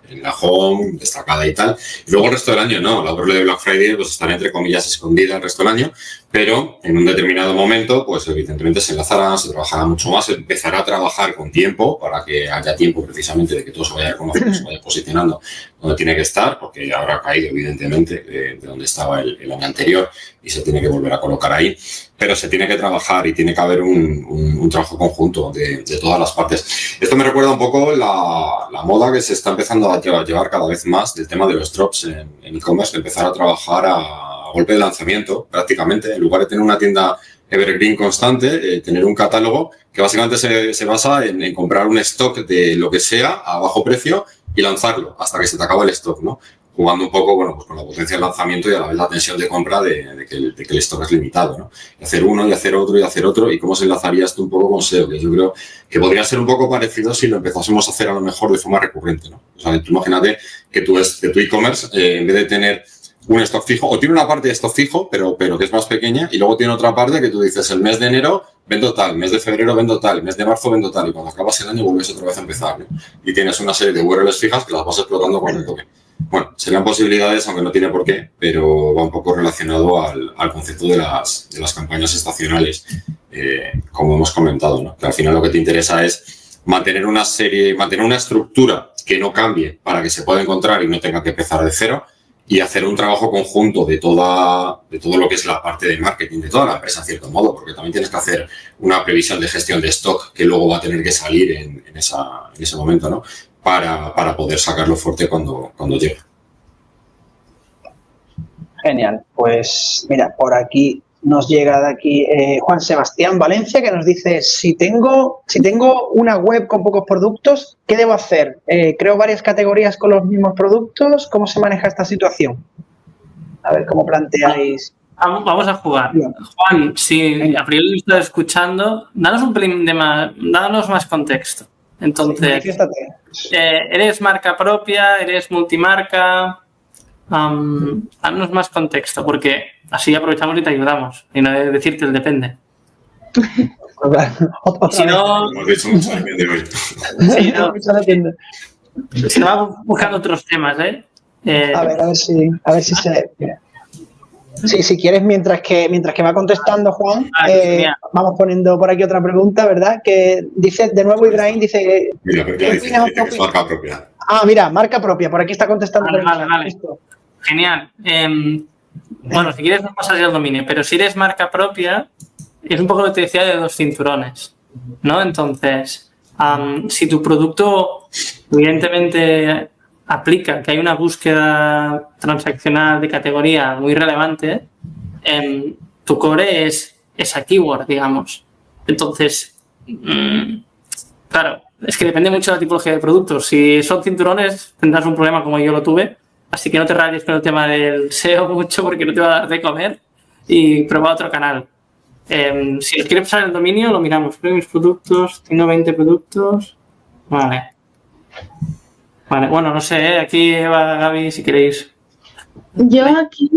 en la home, destacada y tal. Y luego el resto del año no, la URL de Black Friday pues estará entre comillas escondida el resto del año, pero en un determinado momento, pues evidentemente se enlazará, se trabajará mucho más, se empezará a trabajar con tiempo para que haya tiempo precisamente de que todo se vaya conociendo, se vaya posicionando donde tiene que estar, porque ya habrá caído evidentemente de donde estaba el año anterior y se tiene que volver a colocar ahí, pero se tiene que trabajar y tiene que haber un trabajo conjunto de todas las partes. Esto me recuerda un poco la moda que se está empezando a llevar cada vez más del tema de los drops en e-commerce, de empezar a trabajar a golpe de lanzamiento prácticamente, en lugar de tener una tienda evergreen constante, tener un catálogo que básicamente se basa en comprar un stock de lo que sea a bajo precio y lanzarlo hasta que se te acaba el stock, ¿no? Jugando un poco, pues con la potencia del lanzamiento y a la vez la tensión de compra de que el stock es limitado, ¿no? Y hacer uno, y hacer otro, y hacer otro, y cómo se enlazaría esto un poco con SEO, que yo creo que podría ser un poco parecido si lo empezásemos a hacer a lo mejor de forma recurrente, ¿no? O sea, tú imagínate que tu e-commerce, en vez de tener un stock fijo, o tiene una parte de stock fijo, pero que es más pequeña, y luego tiene otra parte que tú dices, el mes de enero vendo tal, mes de febrero vendo tal, mes de marzo vendo tal, y cuando acabas el año vuelves otra vez a empezar, ¿no? Y tienes una serie de URLs fijas que las vas explotando cuando toque. Bueno, serían posibilidades, aunque no tiene por qué, pero va un poco relacionado al concepto de las campañas estacionales, como hemos comentado, ¿no? Que al final lo que te interesa es mantener una estructura que no cambie para que se pueda encontrar y no tenga que empezar de cero, y hacer un trabajo conjunto de todo lo que es la parte de marketing de toda la empresa, en cierto modo, porque también tienes que hacer una previsión de gestión de stock que luego va a tener que salir en ese momento, ¿no? Para poder sacarlo fuerte cuando llegue. Genial. Pues mira, por aquí nos llega de aquí Juan Sebastián Valencia, que nos dice, si tengo una web con pocos productos, ¿qué debo hacer? ¿Creo varias categorías con los mismos productos? ¿Cómo se maneja esta situación? A ver, ¿cómo planteáis? Vamos a jugar. Bien. Juan, si a priori lo estás escuchando, danos un pelín de danos más contexto. Entonces, ¿eres marca propia? ¿Eres multimarca? Danos más contexto, porque así aprovechamos y te ayudamos. Y no de decirte el depende. Si no... Hemos dicho mucho depende hoy. Si no, vamos buscando otros temas, ¿eh? A ver si se... Sí, si quieres, mientras que va contestando Juan, vamos poniendo por aquí otra pregunta, ¿verdad? Que dice, de nuevo Ibrahim dice... Mira, ¿qué dice? Que es marca propia. Mira, marca propia, por aquí está contestando. Vale. Genial. Bueno, si quieres no pasas ya al dominio, pero si eres marca propia, es un poco lo que te decía de 2 cinturones, ¿no? Entonces, si tu producto evidentemente aplica que hay una búsqueda transaccional de categoría muy relevante, tu core es esa keyword, digamos. Entonces, claro, es que depende mucho de la tipología de productos. Si son cinturones, tendrás un problema como yo lo tuve. Así que no te rayes con el tema del SEO mucho porque no te va a dar de comer y prueba otro canal. Si os quieres pasar el dominio, lo miramos. Mis productos, tengo 20 productos. Vale, bueno, no sé, aquí va Gaby, si queréis. Yo aquí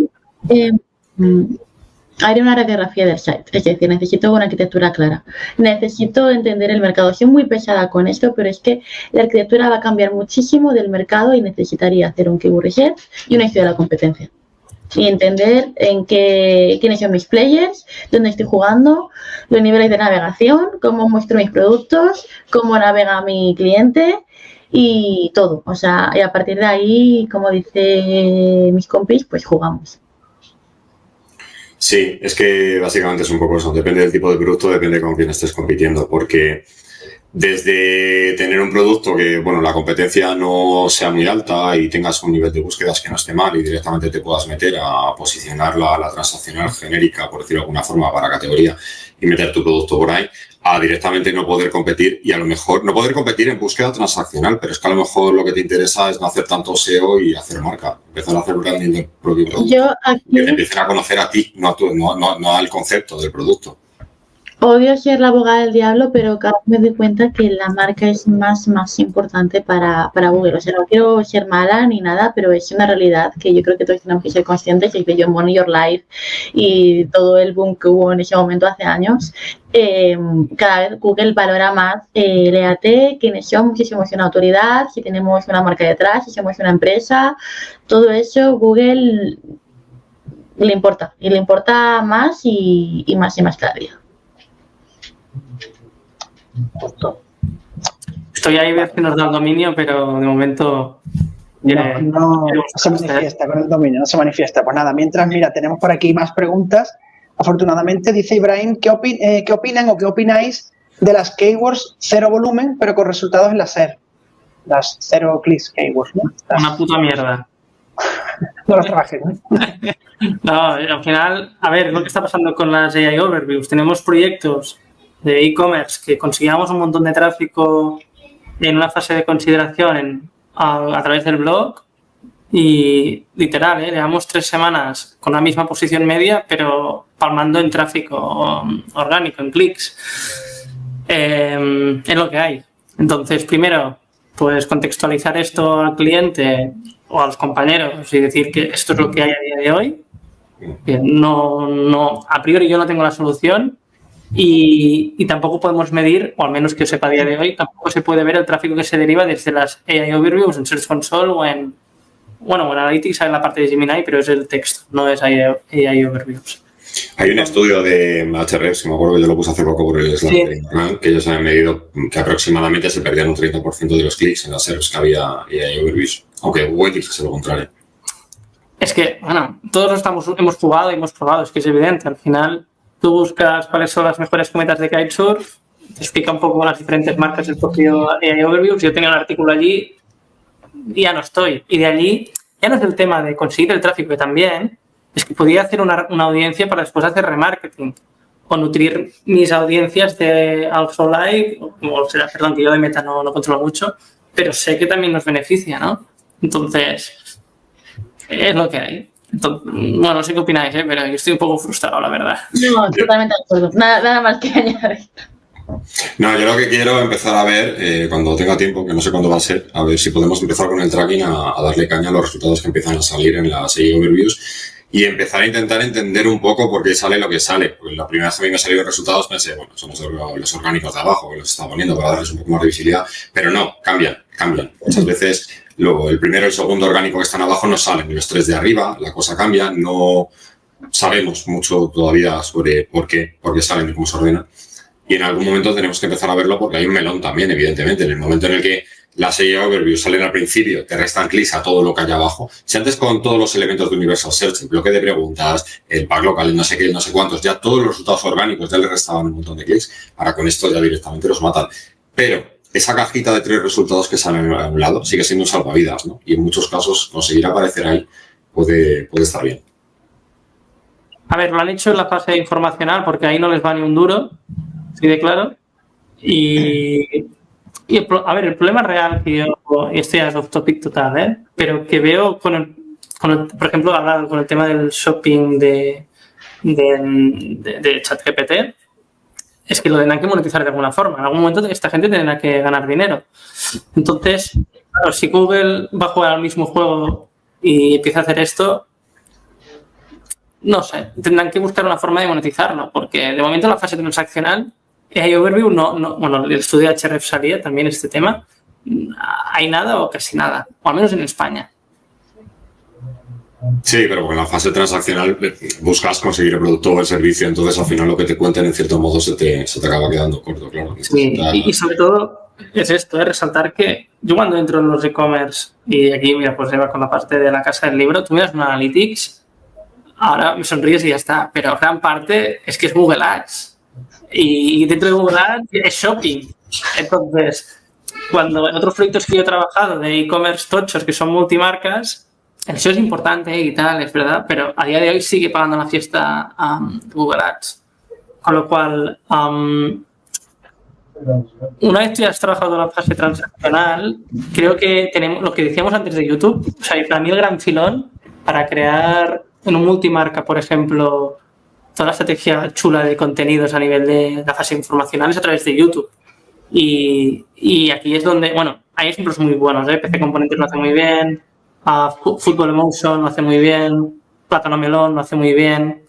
haré una radiografía del site, es decir, necesito una arquitectura clara. Necesito entender el mercado. Soy muy pesada con esto, pero es que la arquitectura va a cambiar muchísimo del mercado y necesitaría hacer un keyword research y una historia de la competencia. Y entender quiénes son mis players, dónde estoy jugando, los niveles de navegación, cómo muestro mis productos, cómo navega mi cliente y todo. O sea, y a partir de ahí, como dice mis compis, pues jugamos. Sí, es que básicamente es un poco eso. Depende del tipo de producto, depende con quién estés compitiendo. Porque desde tener un producto que, bueno, la competencia no sea muy alta y tengas un nivel de búsquedas que no esté mal y directamente te puedas meter a posicionar la transaccional genérica, por decirlo de alguna forma, para categoría y meter tu producto por ahí, a directamente no poder competir y a lo mejor no poder competir en búsqueda transaccional, pero es que a lo mejor lo que te interesa es no hacer tanto SEO y hacer marca, empezar a hacer branding del propio producto. Que te empiecen a conocer a ti, no al concepto del producto. Odio ser la abogada del diablo, pero cada vez me doy cuenta que la marca es más importante para Google. O sea, no quiero ser mala ni nada, pero es una realidad que yo creo que todos tenemos que ser conscientes. Y que yo Money Your Life y todo el boom que hubo en ese momento hace años, cada vez Google valora más léate quiénes somos, si somos una autoridad, si tenemos una marca detrás, si somos una empresa. Todo eso Google le importa. Y le importa más y más cada día. Estoy ahí a ver si nos da el dominio, pero de momento no se manifiesta con el dominio, no se manifiesta. Pues nada, mientras, mira, tenemos por aquí más preguntas. Afortunadamente, dice Ibrahim, ¿qué opinan o qué opináis de las keywords 0 volumen, pero con resultados en la SER? Las 0 clics keywords, ¿no? Una puta mierda. No las trabajes, ¿no? No, al final, a ver, lo que está pasando con las AI Overviews. Tenemos proyectos de e-commerce que conseguíamos un montón de tráfico en una fase de consideración a través del blog y literal, llevamos 3 semanas con la misma posición media pero palmando en tráfico orgánico, en clics. Es lo que hay. Entonces, primero, pues contextualizar esto al cliente o a los compañeros y decir que esto es lo que hay a día de hoy. No, a priori yo no tengo la solución. Y tampoco podemos medir, o al menos que yo sepa a día de hoy, tampoco se puede ver el tráfico que se deriva desde las AI Overviews en Search Console o en Analytics, en la parte de Gemini, pero es el texto, no es AI Overviews. Hay un estudio de Ahrefs, que me acuerdo que yo lo puse hace poco por el Slack de Instagram, que ellos han medido que aproximadamente se perdían un 30% de los clics en las Ahrefs que había AI Overviews, aunque Google dice lo contrario. Es que, bueno, todos hemos jugado y hemos probado, es que es evidente, al final tú buscas cuáles son las mejores cometas de kitesurf, te explica un poco las diferentes marcas del propio AI Overviews. Yo tenía un artículo allí y ya no estoy. Y de allí ya no es el tema de conseguir el tráfico, que también es que podía hacer una audiencia para después hacer remarketing o nutrir mis audiencias de also like, o sea, perdón, que yo de meta no controlo mucho, pero sé que también nos beneficia, ¿no? Entonces, es lo que hay. Entonces, bueno, no sé qué opináis, pero yo estoy un poco frustrado, la verdad. No, totalmente de acuerdo. Nada más que añadir. No, yo lo que quiero empezar a ver, cuando tenga tiempo, que no sé cuándo va a ser, a ver si podemos empezar con el tracking a darle caña a los resultados que empiezan a salir en las AI Overviews y empezar a intentar entender un poco por qué sale lo que sale. Pues la primera vez que a mí me salieron resultados pensé, bueno, son los orgánicos de abajo que los está poniendo para darles un poco más de visibilidad, pero no, cambian. Muchas veces luego el primero y el segundo orgánico que están abajo no salen, y los 3 de arriba, la cosa cambia, no sabemos mucho todavía sobre por qué salen y cómo se ordenan. Y en algún momento tenemos que empezar a verlo porque hay un melón también, evidentemente. En el momento en el que la serie overview salen al principio, te restan clics a todo lo que hay abajo. Si antes con todos los elementos de Universal Search, el bloque de preguntas, el pack local, no sé qué, no sé cuántos, ya todos los resultados orgánicos ya le restaban un montón de clics, ahora con esto ya directamente los matan. Pero esa cajita de 3 resultados que salen a un lado sigue siendo un salvavidas, ¿no? Y en muchos casos conseguir aparecer ahí puede estar bien. A ver, lo han hecho en la fase informacional porque ahí no les va ni un duro, así de claro. A ver, el problema real que yo, y esto ya es off topic total, pero que veo por ejemplo, hablar con el tema del shopping de ChatGPT, es que lo tendrán que monetizar de alguna forma. En algún momento esta gente tendrá que ganar dinero. Entonces, claro, si Google va a jugar al mismo juego y empieza a hacer esto, no sé, tendrán que buscar una forma de monetizarlo, porque de momento en la fase transaccional AI Overview bueno, el estudio de Href salía también este tema, hay nada o casi nada, o al menos en España. Sí, pero en la fase transaccional buscas conseguir el producto o el servicio, entonces al final lo que te cuenten en cierto modo se te acaba quedando corto, claro. Sí, y sobre todo es esto, resaltar que yo cuando entro en los e-commerce, y aquí mira, pues se va con la parte de la casa del libro, tú miras un Analytics, ahora me sonríes y ya está, pero gran parte es que es Google Ads. Y dentro de Google Ads es shopping. Entonces, cuando en otros proyectos que yo he trabajado de e-commerce tochos que son multimarcas, el SEO es importante y tal, es verdad, pero a día de hoy sigue pagando la fiesta Google Ads. Con lo cual, una vez que ya has trabajado en la fase transaccional, creo que tenemos lo que decíamos antes de YouTube. O sea, para mí el gran filón para crear en un multimarca, por ejemplo, toda la estrategia chula de contenidos a nivel de la fase informacional es a través de YouTube. Y aquí es donde, bueno, hay ejemplos muy buenos, PC Componentes lo hace muy bien, Football Emotion lo hace muy bien, Plátano Melón lo hace muy bien.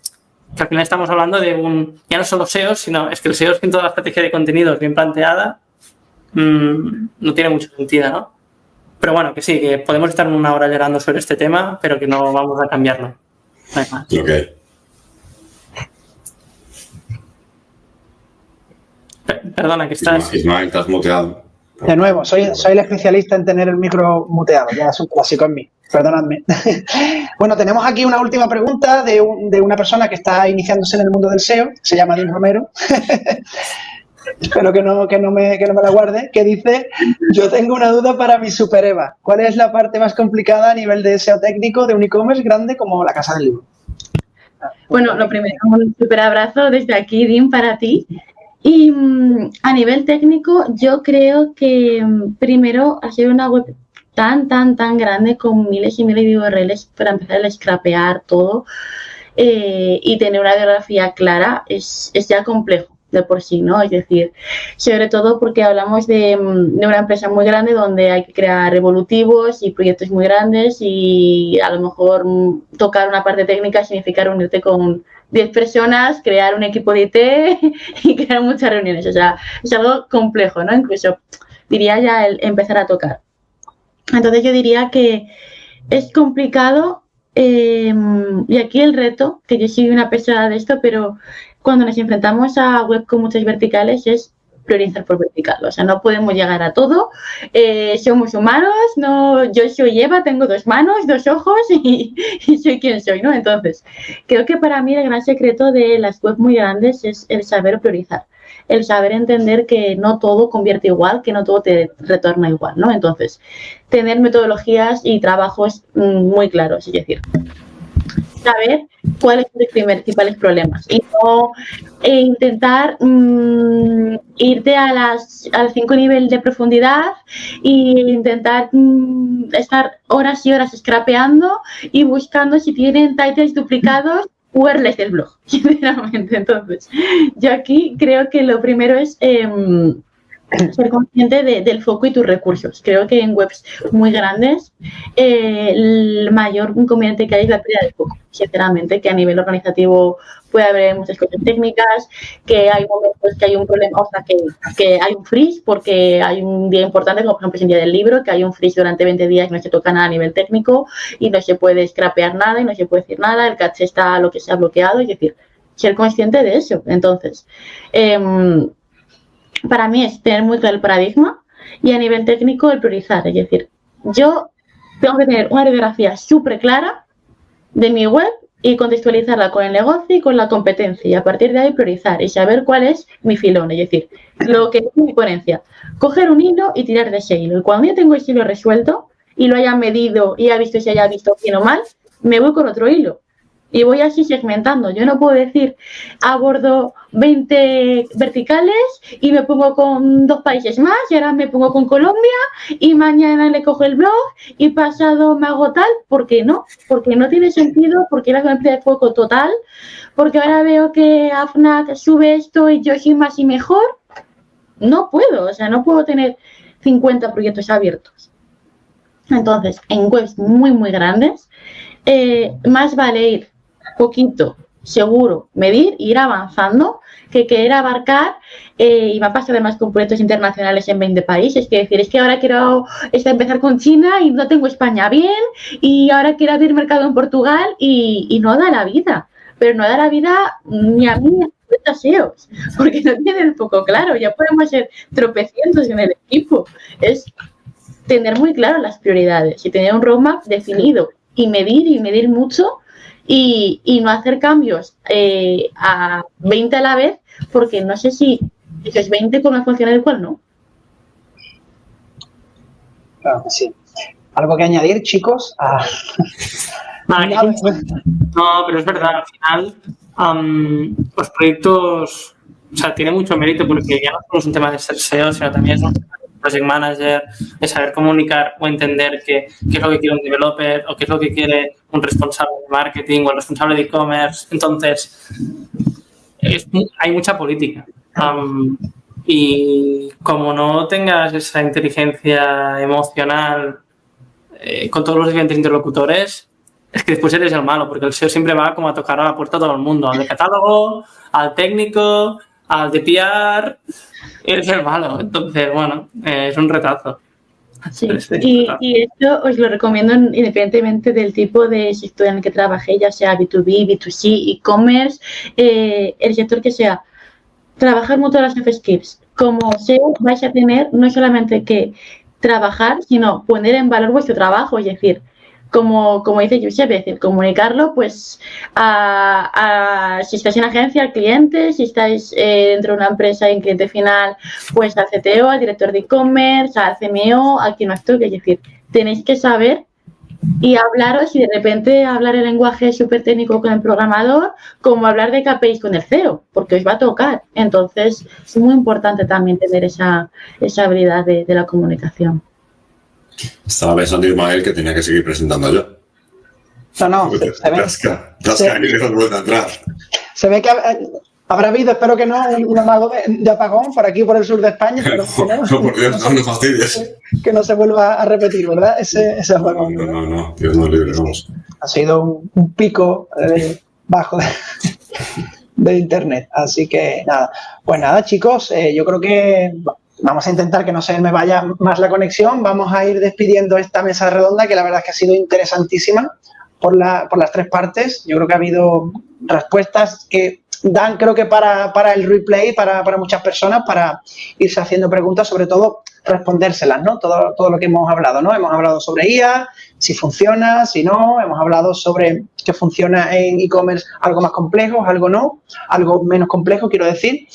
Que al final estamos hablando de ya no solo SEO, sino es que el SEO es que en toda la estrategia de contenidos bien planteada no tiene mucho sentido, ¿no? Pero bueno, que sí, que podemos estar una hora llorando sobre este tema, pero que no vamos a cambiarlo. No hay más. Okay. Perdona, que estás... Ismael, te has muteado. De nuevo, soy el especialista en tener el micro muteado, ya es un clásico en mí, perdonadme. Bueno, tenemos aquí una última pregunta de una persona que está iniciándose en el mundo del SEO, se llama Dean Romero, espero que no me la guarde, que dice: yo tengo una duda para mi Super Eva, ¿cuál es la parte más complicada a nivel de SEO técnico de un e-commerce grande como la Casa del Libro? Bueno, lo primero, un súper abrazo desde aquí, Dean, para ti. Y a nivel técnico, yo creo que primero hacer una web tan grande con miles y miles de URLs para empezar a scrapear todo y tener una biografía clara es ya complejo de por sí, ¿no? Es decir, sobre todo porque hablamos de una empresa muy grande donde hay que crear evolutivos y proyectos muy grandes y a lo mejor tocar una parte técnica significa reunirte con 10 personas, crear un equipo de IT y crear muchas reuniones. O sea, es algo complejo, ¿no? Incluso diría ya el empezar a tocar. Entonces yo diría que es complicado y aquí el reto, que yo soy una persona de esto, pero cuando nos enfrentamos a web con muchas verticales es priorizar por vertical. O sea, no podemos llegar a todo. Somos humanos, no, yo soy Eva, tengo 2 manos, 2 ojos y soy quien soy, ¿no? Entonces, creo que para mí el gran secreto de las webs muy grandes es el saber priorizar, el saber entender que no todo convierte igual, que no todo te retorna igual, ¿no? Entonces, tener metodologías y trabajos muy claros, es decir, saber cuáles son los principales problemas y no intentar irte al 5 nivel de profundidad e intentar estar horas y horas scrapeando y buscando si tienen titles duplicados URLs del blog, sinceramente. Entonces, yo aquí creo que lo primero es ser consciente del foco y tus recursos. Creo que en webs muy grandes el mayor inconveniente que hay es la pérdida de foco, sinceramente, que a nivel organizativo puede haber muchas cosas técnicas, que hay momentos que hay un problema, o sea, que hay un freeze porque hay un día importante, como por ejemplo es el día del libro, que hay un freeze durante 20 días y no se toca nada a nivel técnico y no se puede scrapear nada y no se puede decir nada, el caché está lo que se ha bloqueado, es decir, ser consciente de eso. Entonces, para mí es tener muy claro el paradigma, y a nivel técnico el priorizar. Es decir, yo tengo que tener una radiografía súper clara de mi web y contextualizarla con el negocio y con la competencia y a partir de ahí priorizar y saber cuál es mi filón, es decir, lo que es mi coherencia. Coger un hilo y tirar de ese hilo. Y cuando ya tengo ese hilo resuelto y lo haya medido y haya visto si haya visto bien o mal, me voy con otro hilo. Y voy así segmentando. Yo no puedo decir abordo 20 verticales y me pongo con 2 países más y ahora me pongo con Colombia y mañana le cojo el blog y pasado me hago tal. ¿Por qué no? Porque no tiene sentido, porque era una empresa de foco total, porque ahora veo que AFNAC sube esto y yo soy más y mejor. No puedo, o sea, no puedo tener 50 proyectos abiertos. Entonces, en webs muy, muy grandes, más vale ir poquito, seguro, medir, ir avanzando, que querer abarcar, y me ha pasado además con proyectos internacionales en 20 países, que decir, es que ahora quiero empezar con China y no tengo España bien, y ahora quiero abrir mercado en Portugal y no da la vida, pero no da la vida ni a mí ni a los SEOs, porque no tienen el foco claro, ya podemos ser tropecientos en el equipo, es tener muy claro las prioridades y tener un roadmap definido y medir mucho y no hacer cambios a 20 a la vez porque no sé si esos 20 con una función del cual no. Claro que sí. ¿Algo que añadir, chicos? No, pero es verdad, al final los proyectos, o sea, tiene mucho mérito porque ya no solo es un tema de ser SEO, sino también es un tema de project manager, de saber comunicar o entender qué es lo que quiere un developer o qué es lo que quiere un responsable de marketing o el responsable de e-commerce. Entonces, hay mucha política. Y como no tengas esa inteligencia emocional con todos los diferentes interlocutores, es que después eres el malo, porque el SEO siempre va como a tocar a la puerta a todo el mundo, al de catálogo, al técnico, al de PR, eres el malo. Entonces, bueno, es un retazo. Sí, y esto os lo recomiendo independientemente del tipo de sector en el que trabajé, ya sea B2B, B2C, e-commerce, el sector que sea. Trabajar mucho las soft skills. Como SEO vais a tener no solamente que trabajar, sino poner en valor vuestro trabajo, es decir, como dice Josep, es decir, comunicarlo pues si estáis en agencia al cliente, si estáis dentro de una empresa en cliente final, pues al CTO, al director de e-commerce, al CMO, al quien os toque, es decir, tenéis que saber y hablaros y de repente hablar el lenguaje súper técnico con el programador, como hablar de KPIs con el CEO, porque os va a tocar. Entonces, es muy importante también tener esa habilidad de la comunicación. Estaba pensando, Ismael, que tenía que seguir presentando yo. No, se ve que habrá habido, espero que no, un amago de apagón por aquí, por el sur de España. Pero no, por Dios, no fastidies. Que no se vuelva a repetir, ¿verdad? Ese apagón. No, Dios nos libre, vamos. Ha sido un pico bajo de internet, así que nada. Pues nada, chicos, yo creo que vamos a intentar que no se me vaya más la conexión. Vamos a ir despidiendo esta mesa redonda, que la verdad es que ha sido interesantísima por las 3 partes. Yo creo que ha habido respuestas que dan, creo que para el replay, para muchas personas, para irse haciendo preguntas, sobre todo respondérselas, ¿no? Todo lo que hemos hablado, ¿no? Hemos hablado sobre IA, si funciona, si no, hemos hablado sobre que funciona en e-commerce algo más complejo, algo no, algo menos complejo, quiero decir.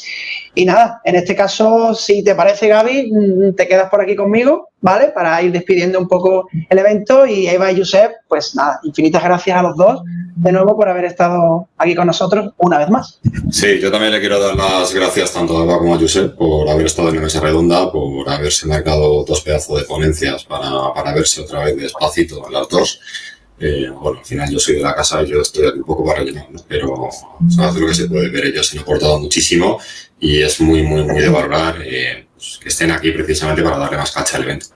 Y nada, en este caso, si te parece, Gaby, te quedas por aquí conmigo, ¿vale? Para ir despidiendo un poco el evento. Y Eva y Josep, pues nada, infinitas gracias a los dos de nuevo por haber estado aquí con nosotros una vez más. Sí, yo también le quiero dar las gracias tanto a Eva como a Josep por haber estado en la mesa redonda, por haberse marcado 2 pedazos de ponencias para verse otra vez despacito en las 2. Bueno, al final yo soy de la casa y yo estoy aquí un poco para rellenar, ¿no? Pero sabes lo que se puede ver, ellos se han aportado muchísimo y es muy de valorar pues, que estén aquí precisamente para darle más cancha al evento.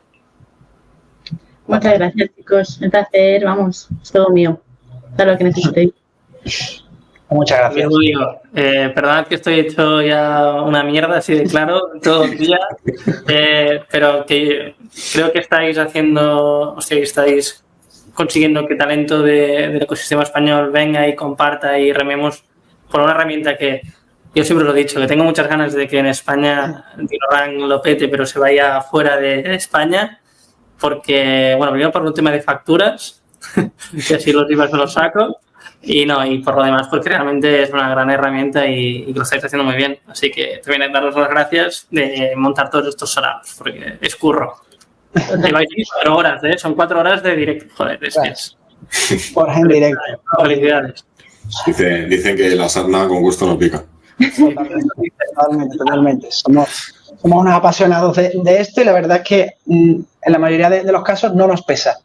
Muchas gracias, chicos. Un placer, vamos, es todo mío. Todo lo que necesitéis. Muchas gracias. Perdonad que estoy hecho ya una mierda, así de claro, todo el día, pero que creo que estáis consiguiendo que talento del ecosistema español venga y comparta y rememos por una herramienta que yo siempre lo he dicho, que tengo muchas ganas de que en España DinoRank lo pete, pero se vaya fuera de España, porque, bueno, primero por un tema de facturas, que así los IVAs me los saco, y por lo demás, porque realmente es una gran herramienta y lo estáis haciendo muy bien. Así que también daros las gracias de montar todos estos saraos, porque es curro. Lleváis 4 horas, ¿eh? Son 4 horas de directo, joder, es. Por en directo. Felicidades. Dicen que la sarna con gusto no pica. Totalmente. Somos unos apasionados de esto y la verdad es que en la mayoría de los casos no nos pesa.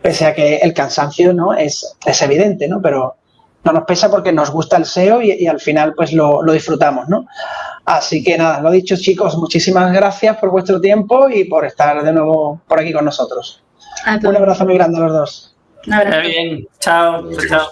Pese a que el cansancio, ¿no? es evidente, ¿no? Pero no nos pesa porque nos gusta el SEO y al final pues lo disfrutamos, ¿no? Así que nada, lo dicho, chicos, muchísimas gracias por vuestro tiempo y por estar de nuevo por aquí con nosotros. Un abrazo muy grande a los dos. Un abrazo. Bien, chao. Chao.